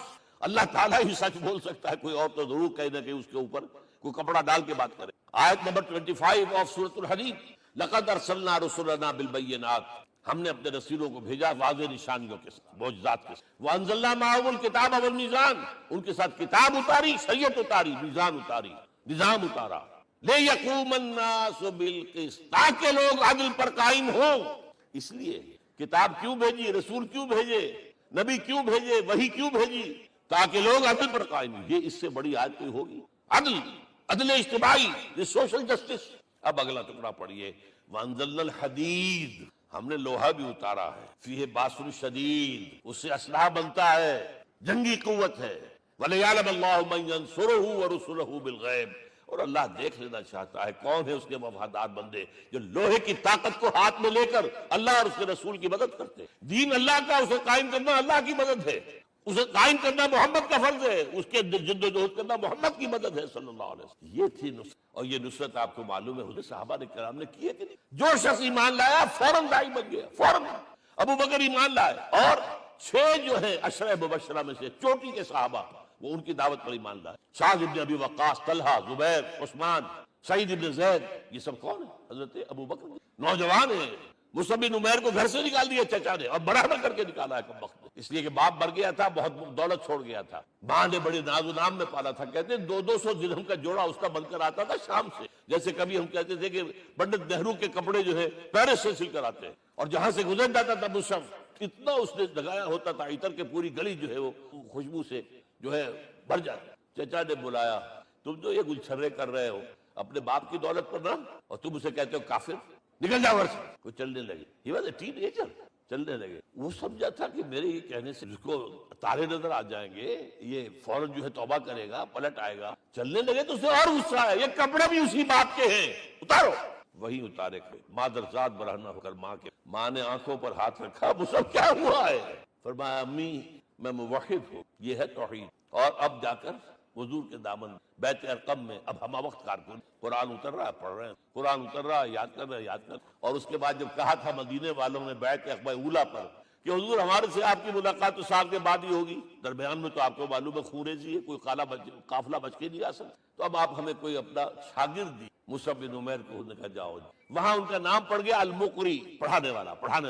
اللہ تعالیٰ ہی سچ بول سکتا ہے، کوئی اور تو ضرور کہیں نہ کہ اس کے اوپر کوئی کپڑا ڈال کے بات کرے. آیت نمبر 25 آف سورۃ الحدید، لقد ارسلنا رسلنا بالبینات، ہم نے اپنے رسولوں کو بھیجا واضح نشانیوں کے ساتھ، معجزات کے ساتھ. وانزلنا معهم الکتاب والمیزان، ان کے ساتھ کتاب اتاری، شریعت اتاری، میزان اتاری، نظام اتارا. لِيَقُومَ النَّاسُ بِالْقِسْطِ، تاکہ لوگ عدل پر قائم ہوں. اس لیے کتاب کیوں بھیجی، رسول کیوں بھیجے، نبی کیوں بھیجے، وحی کیوں بھیجی؟ تاکہ لوگ عدل پر قائم ہوں. یہ اس سے بڑی آیت کوئی ہوگی؟ عدل اجتماعی، یہ سوشل جسٹس. اب اگلا ٹکڑا پڑھیے، وَأَنزَلْنَا الْحَدِيدَ، ہم نے لوہا بھی اتارا ہے، فِيهِ بَأْسٌ شَدِيدٌ، اس سے اسلحہ بنتا ہے، جنگی قوت ہے. وَلِيَعْلَمَ اللَّهُ مَن يَنصُرُهُ وَرُسُلَهُ بِالْغَيْبِ، اور اللہ دیکھ لینا چاہتا ہے کون ہے اس کے وفادار بندے جو لوہے کی طاقت کو ہاتھ میں لے کر اللہ اور اس کے رسول کی مدد کرتے. دین اللہ کا، اسے قائم کرنا اللہ کی مدد ہے، اسے قائم کرنا محمد کا فرض ہے، اس کے جد و جہد کرنا محمد کی مدد ہے صلی اللہ علیہ وسلم. یہ تھی نصرت. اور یہ نصرت آپ کو معلوم ہے حضرت صحابہ نے کرام نے کی ہے کہ نہیں؟ جو شخص ایمان لایا فوراً داعی بن گیا، فوراً. ابو بکر ایمان لائے، اور 6 جو ہیں عشرہ مبشرہ میں سے چوٹی کے صحابہ، وہ ان کی دعوت پر ایمان لائے. سعد ابن ابی وقاص، طلحہ، زبیر، عثمان، سعید ابن زید، یہ سب کون ہیں؟ حضرت ابو بکر. نوجوان ہیں. مصعب بن عمیر کو گھر سے نکال دیا چچا نے، اور برہنہ کر کے نکالا ہے کم وقت، اس لیے کہ باپ مر گیا تھا، بہت دولت چھوڑ گیا تھا، ماں نے بڑے ناز و نام میں پالا تھا. کہتے ہیں 200 درہم کا جوڑا اس کا بن کر آتا تھا شام سے. جیسے کبھی ہم کہتے تھے کہ پنڈت نہرو کے کپڑے جو ہے پیرس سے سل کر آتے ہیں، اور جہاں سے گزر جاتا تھا مصعب، اتنا اس نے لگایا ہوتا تھا عطر کے پوری گلی جو ہے وہ خوشبو سے جو ہے بھر جاتی. چچا نے بلایا، تم جو یہ گلچھرے کر رہے ہو اپنے باپ کی دولت پر نہ، اور تم اسے کہتے ہو کافر، نکل جاؤ گھر سے. وہ چلنے لگے. یہ بات ٹین ایجر چلنے لگے. وہ سمجھا تھا کہ میرے یہ کہنے سے اس کو تارے نظر آ جائیں گے، یہ فوراً جو ہے توبہ کرے گا، پلٹ آئے گا. چلنے لگے تو اسے اور غصہ ہے، یہ کپڑے بھی اسی باپ کے ہیں، اتارو. وہی اتارے کھڑے. مادرزاد برہنہ ہو کر ماں کے، ماں نے آنکھوں پر ہاتھ رکھا. وہ سب کیا ہوا ہے؟ فرمایا امی میں موحد ہوں، یہ ہے توحید. اور اب جا کر حضور کے دامن بیت ارقم میں اب ہمہ وقت کارکن قرآن اتر رہا ہے، پڑھ رہے ہیں، قرآن اتر رہا ہے، یاد کر رہے ہیں، یاد کر. اور اس کے بعد جب کہا تھا مدینے والوں نے بیت عقبہ اولیٰ پر کہ حضور ہمارے سے آپ کی ملاقات تو سال کے بعد ہی ہوگی، درمیان میں تو آپ کو معلوم ہے خوریزی ہے، کوئی قافلہ بچ کے نہیں آ سکتا، تو اب آپ ہمیں کوئی اپنا شاگرد دی. مصعب بن عمیر کو انہوں نے کہا جاؤ. وہاں ان کا نام پڑ گیا المقری، پڑھانے والا قرآن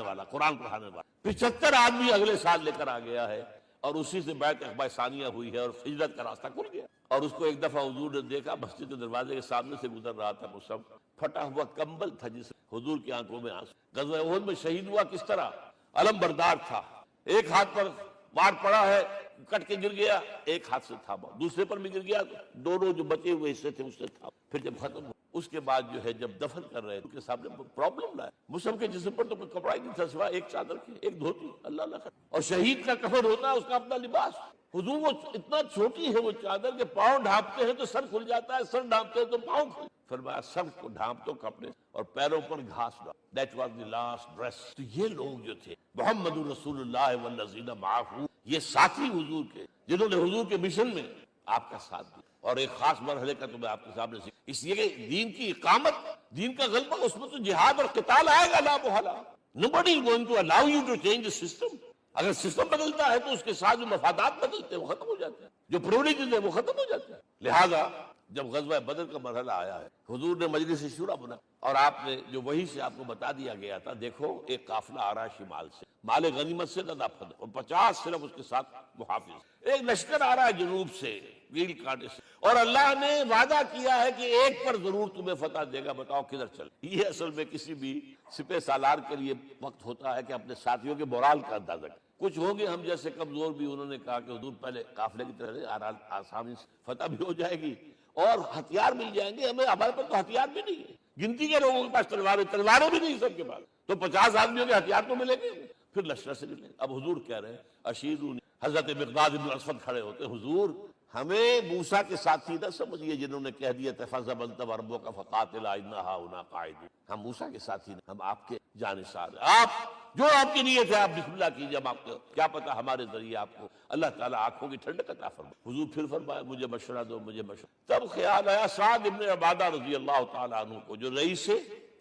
پڑھانے والا. 75 آدمی اگلے سال لے کر آ گیا ہے، اور اسی سے بیعت عقبہ ثانیہ ہوئی ہے، اور ہجرت کا راستہ کھل گیا. اور اس کو ایک دفعہ حضور نے دیکھا، مسجد کے دروازے کے سامنے سے گزر رہا تھا مصعب، پھٹا ہوا کمبل تھا جس حضور کی آنکھوں میں آنسو. غزوہ احد میں شہید ہوا کس طرح، علم بردار تھا، ایک ہاتھ پر وار پڑا ہے، کٹ کے گر گیا، ایک ہاتھ سے تھاما، دوسرے پر بھی گر گیا، دونوں جو بچے ہوئے حصے تھے اس سے تھاما، پھر جب ختم ہو اس کے بعد جو ہے جب دفن کر رہے ان کے سامنے پرابلم نہ ہے، مصعب کے جسم پر تو کوئی کپڑا ہی نہیں تھا سوائے ایک چادر کی، ایک دھوتی، اللہ اللہ کا، اور شہید کا کفن ہوتا ہے اس کا اپنا لباس، حضور وہ اتنا چھوٹی ہے وہ چادر کہ پاؤں ڈھانپتے ہیں تو سر کھل جاتا ہے، سر ڈھانپتے ہیں تو پاؤں کھل، فرمایا سر کو ڈھانپ دو کپڑے اور پیروں پر گھاس ڈال، that was the last dress. تو یہ لوگ جو تھے محمد رسول اللہ والذین معہ، یہ ساتھی حضور کے جنہوں نے حضور کے مشن میں آپ کا ساتھ دیا، اور ایک خاص مرحلے کا تو میں آپ کے سامنے اس لیے کہ دین کی اقامت، دین کا غلبہ، اس میں تو جہاد اور قتال آئے گا لا محالہ۔ Nobody is going to allow you to change the system۔ اگر سسٹم بدلتا ہے تو اس کے ساتھ جو مفادات بدلتے ہیں وہ ختم ہو جاتے ہیں، جو پریولیجز ہیں وہ ختم ہو جاتے ہیں۔ لہذا جب غزوہ بدر کا مرحلہ آیا ہے، حضور نے مجلس شورا بنا، اور آپ نے جو وہی سے آپ کو بتا دیا گیا تھا، دیکھو ایک قافلہ آ رہا ہے شمال سے، مال غنیمت سے زیادہ فضل، اور 50 صرف اس کے ساتھ محافظ، ایک لشکر آ رہا ہے جنوب سے گیل کاٹے سے، اور اللہ نے وعدہ کیا ہے کہ ایک پر ضرور تمہیں فتح دے گا، بتاؤ کدھر چل۔ یہ اصل میں کسی بھی سپہ سالار کے لیے وقت ہوتا ہے کہ اپنے ساتھیوں کے مورال کا اندازہ کریں۔ کچھ ہوں گے ہم جیسے کمزور بھی، انہوں نے کہا کہ حضور پہلے قافلے کی طرح آسانی سے فتح بھی ہو جائے گی اور ہتھیار مل جائیں گے ہمیں، ہمارے پاس تو ہتھیار بھی نہیں ہے، گنتی کے لوگوں کے پاس تلواریں بھی نہیں سب کے پاس، تو 50 آدمیوں کے ہتھیار تو ملیں گے، پھر لشکر سے نکلیں۔ اب حضور کہہ رہے ہیں اشیرونی، حضرت مقداد بن اسود کھڑے ہوتے ہیں، حضور ہمیں موسیٰ کے ساتھی نہ سمجھیے جنہوں نے کہہ دیا فَذَهَبْ أَنْتَ وَرَبُّكَ فَقَاتِلَا إِنَّا هَاهُنَا قَاعِدُونَ، ہم موسیٰ کے ساتھی نہیں، ہم آپ کے جانثار ہیں، آپ جو آپ کی نیت ہے آپ بسم اللہ کیجئے، ہم آپ کو کیا پتہ ہمارے ذریعے آپ کو اللہ تعالیٰ آنکھوں کی ٹھنڈک عطا فرمائے۔ حضور پھر فرمایا مجھے مشورہ دو، مجھے مشورہ۔ تب خیال آیا سعد ابن عبادہ رضی اللہ تعالیٰ عنہ کو، جو رئیس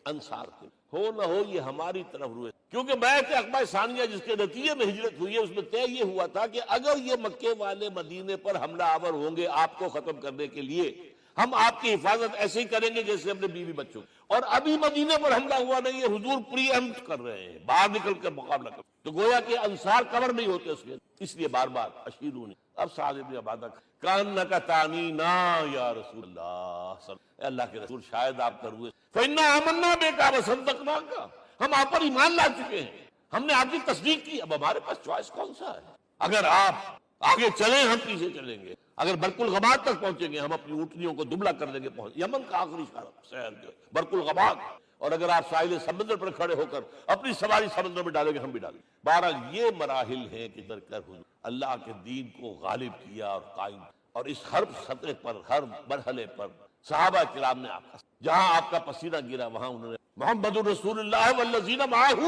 انصار تھے، ہو نہ ہو یہ ہماری طرف روئے، کیونکہ بیعت عقبہ ثانیہ جس کے نتیجے میں ہجرت ہوئی ہے اس میں طے یہ ہوا تھا کہ اگر یہ مکے والے مدینے پر حملہ آور ہوں گے آپ کو ختم کرنے کے لیے، ہم آپ کی حفاظت ایسے ہی کریں گے جیسے اپنے بیوی بچوں، اور ابھی مدینے پر حملہ ہوا نہیں ہے، حضور پری ایمپٹ کر رہے ہیں، باہر نکل کر مقابلہ کر، تو گویا کہ انصار کور نہیں ہوتے اس لیے بار بار اشیرونی۔ اب سعد بن عبادہ کانک تعنینا یا رسول اللہ، اے اللہ کے رسول شاید آپ کر ہوئے، فإنا آمنا بک وصدقناک، ہم آپ پر ایمان لا چکے ہیں، ہم نے آپ کی تصدیق کی، اب ہمارے پاس چوائس کون سا ہے؟ اگر آپ آگے چلیں ہم پیچھے چلیں گے، اگر برق الغبات تک پہنچیں گے ہم اپنی اونٹنیوں کو دبلا کر دیں گے، پہنچ یمن کا آخری شہر جو برق الغبات، اور اگر آپ ساحل سمندر پر کھڑے ہو کر اپنی سواری سمندر میں ڈالیں گے ہم بھی ڈالیں گے۔ بہرحال یہ مراحل ہیں کہ در کر حضور اللہ کے دین کو غالب کیا اور قائم، اور اس ہر سطح پر ہر مرحلے پر صحابہ کرام نے آپ کا، جہاں آپ کا پسینہ گرا وہاں انہوں نے محمد رسول اللہ والذین معہ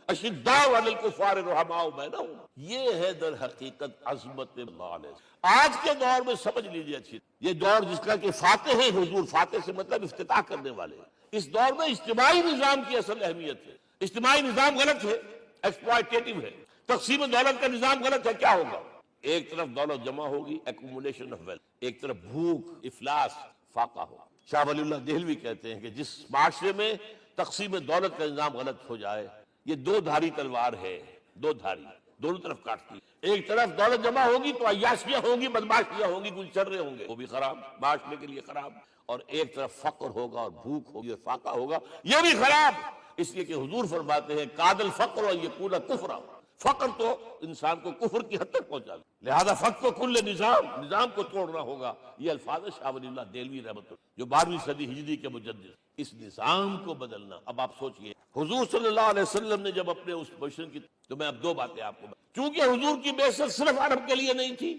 اشداء علی الکفار رحماء بینہم، یہ ہے در حقیقت عظمت اللہ علیہ۔ آج کے دور میں سمجھ لیجئے اچھی، یہ دور جس کا کہ فاتح ہے حضور، فاتح سے مطلب افتتاح کرنے والے، اس دور میں اجتماعی نظام کی اصل اہمیت ہے۔ اجتماعی نظام غلط ہے، ایکسپلائٹیٹو ہے، تقسیم دولت کا نظام غلط ہے، کیا ہوگا؟ ایک طرف دولت جمع ہوگی، ایکومولیشن آف ویلتھ، ایک طرف بھوک، افلاس، فاقہ ہوگا۔ شاہ ولی اللہ دہلوی کہتے ہیں کہ جس معاشرے میں تقسیم دولت کا نظام غلط ہو جائے، یہ دو دھاری تلوار ہے، دو دھاری، دونوں طرف کاٹتی، ایک طرف دولت جمع ہوگی تو عیاشیاں ہوں گی، بدماشیاں ہوں گی، گلچرے ہوں گے، وہ بھی خراب، معاشرے کے لیے خراب، اور ایک طرف فقر ہوگا اور بھوک ہوگی اور فاقہ ہوگا، یہ بھی خراب۔ اس لیے کہ حضور فرماتے ہیں کاد الفقر ان یکون کفرا، فقر تو انسان کو کفر کی حد تک پہنچا دے، لہذا فقر کل نظام کو توڑنا ہوگا۔ یہ الفاظ شاہ ولی اللہ دہلوی رحمۃ اللہ جو 12ویں صدی ہجری کے مجدد، اس نظام کو بدلنا۔ اب آپ سوچئے حضور صلی اللہ علیہ وسلم نے جب اپنے اس مشن کی، تو میں اب دو باتیں آپ کو، چونکہ حضور کی بعثت صرف عرب کے لیے نہیں تھی،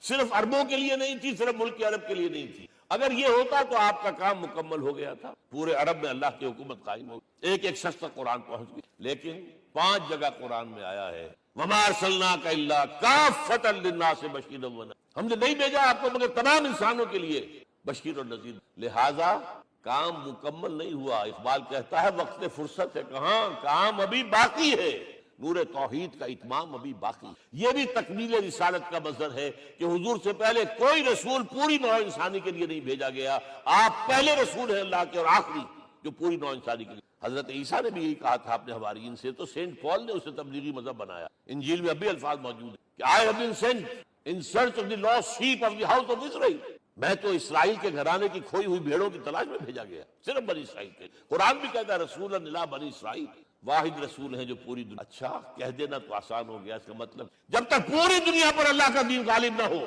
صرف عربوں کے لیے نہیں تھی، صرف ملک عرب کے لیے نہیں تھی، اگر یہ ہوتا تو آپ کا کام مکمل ہو گیا تھا، پورے عرب میں اللہ کی حکومت قائم ہو، ایک ایک شخص تک قرآن پہنچ گئی، لیکن 5 جگہ قرآن میں آیا ہے وَمَا أَرْسَلْنَاكَ إِلَّا كَافَّةً لِلنَّاسِ بَشِيرًا وَنَذِيرًا، ہم نے نہیں بھیجا آپ کو مگر تمام انسانوں کے لیے بشیر اور نذیر۔ لہذا کام مکمل نہیں ہوا، اقبال کہتا ہے وقت فرصت ہے کہاں، کام ابھی باقی ہے، نور توحید کا اتمام ابھی باقی۔ یہ بھی تکمیل رسالت کا مظہر ہے کہ حضور سے پہلے کوئی رسول پوری نوع انسانی کے لیے نہیں بھیجا گیا، آپ پہلے رسول ہیں اللہ کے اور آخری جو پوری نوع انسانی کے لیے۔ حضرت عیسیٰ نے بھی یہی کہا تھا اپنے حواریین سے، تو سینٹ پال نے اسے تبلیغی مذہب بنایا، انجیل میں اب بھی الفاظ موجود ہیں کہ I have been sent in search of the lost sheep of the house of Israel، میں تو اسرائیل کے گھرانے کی کھوئی ہوئی بھیڑوں کی تلاش میں بھیجا گیا، صرف بنی اسرائیل کے۔ قرآن بھی کہتا ہے رسولا الی بنی اسرائیل، واحد رسول ہیں جو پوری دنیا. اچھا کہہ دینا تو آسان ہو گیا، اس کا مطلب جب تک پوری دنیا پر اللہ کا دین غالب نہ ہو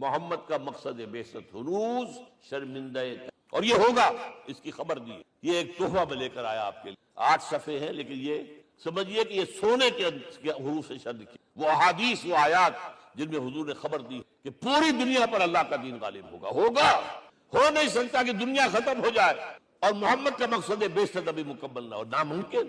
محمد کا مقصد بعثت ہنوز شرمندہ اور یہ ہوگا، اس کی خبر دی. یہ ایک تحفہ میں لے کر آیا آپ کے لیے. 8 صفحے ہیں، لیکن یہ سمجھیے کہ یہ سونے کے حروف سے شد کی وہ احادیث، وہ آیات جن میں حضور نے خبر دی کہ پوری دنیا پر اللہ کا دین غالب ہوگا. ہو نہیں سکتا کہ دنیا ختم ہو جائے اور محمد کا مقصد بعثت ابھی مکمل نہ ہو، ناممکن.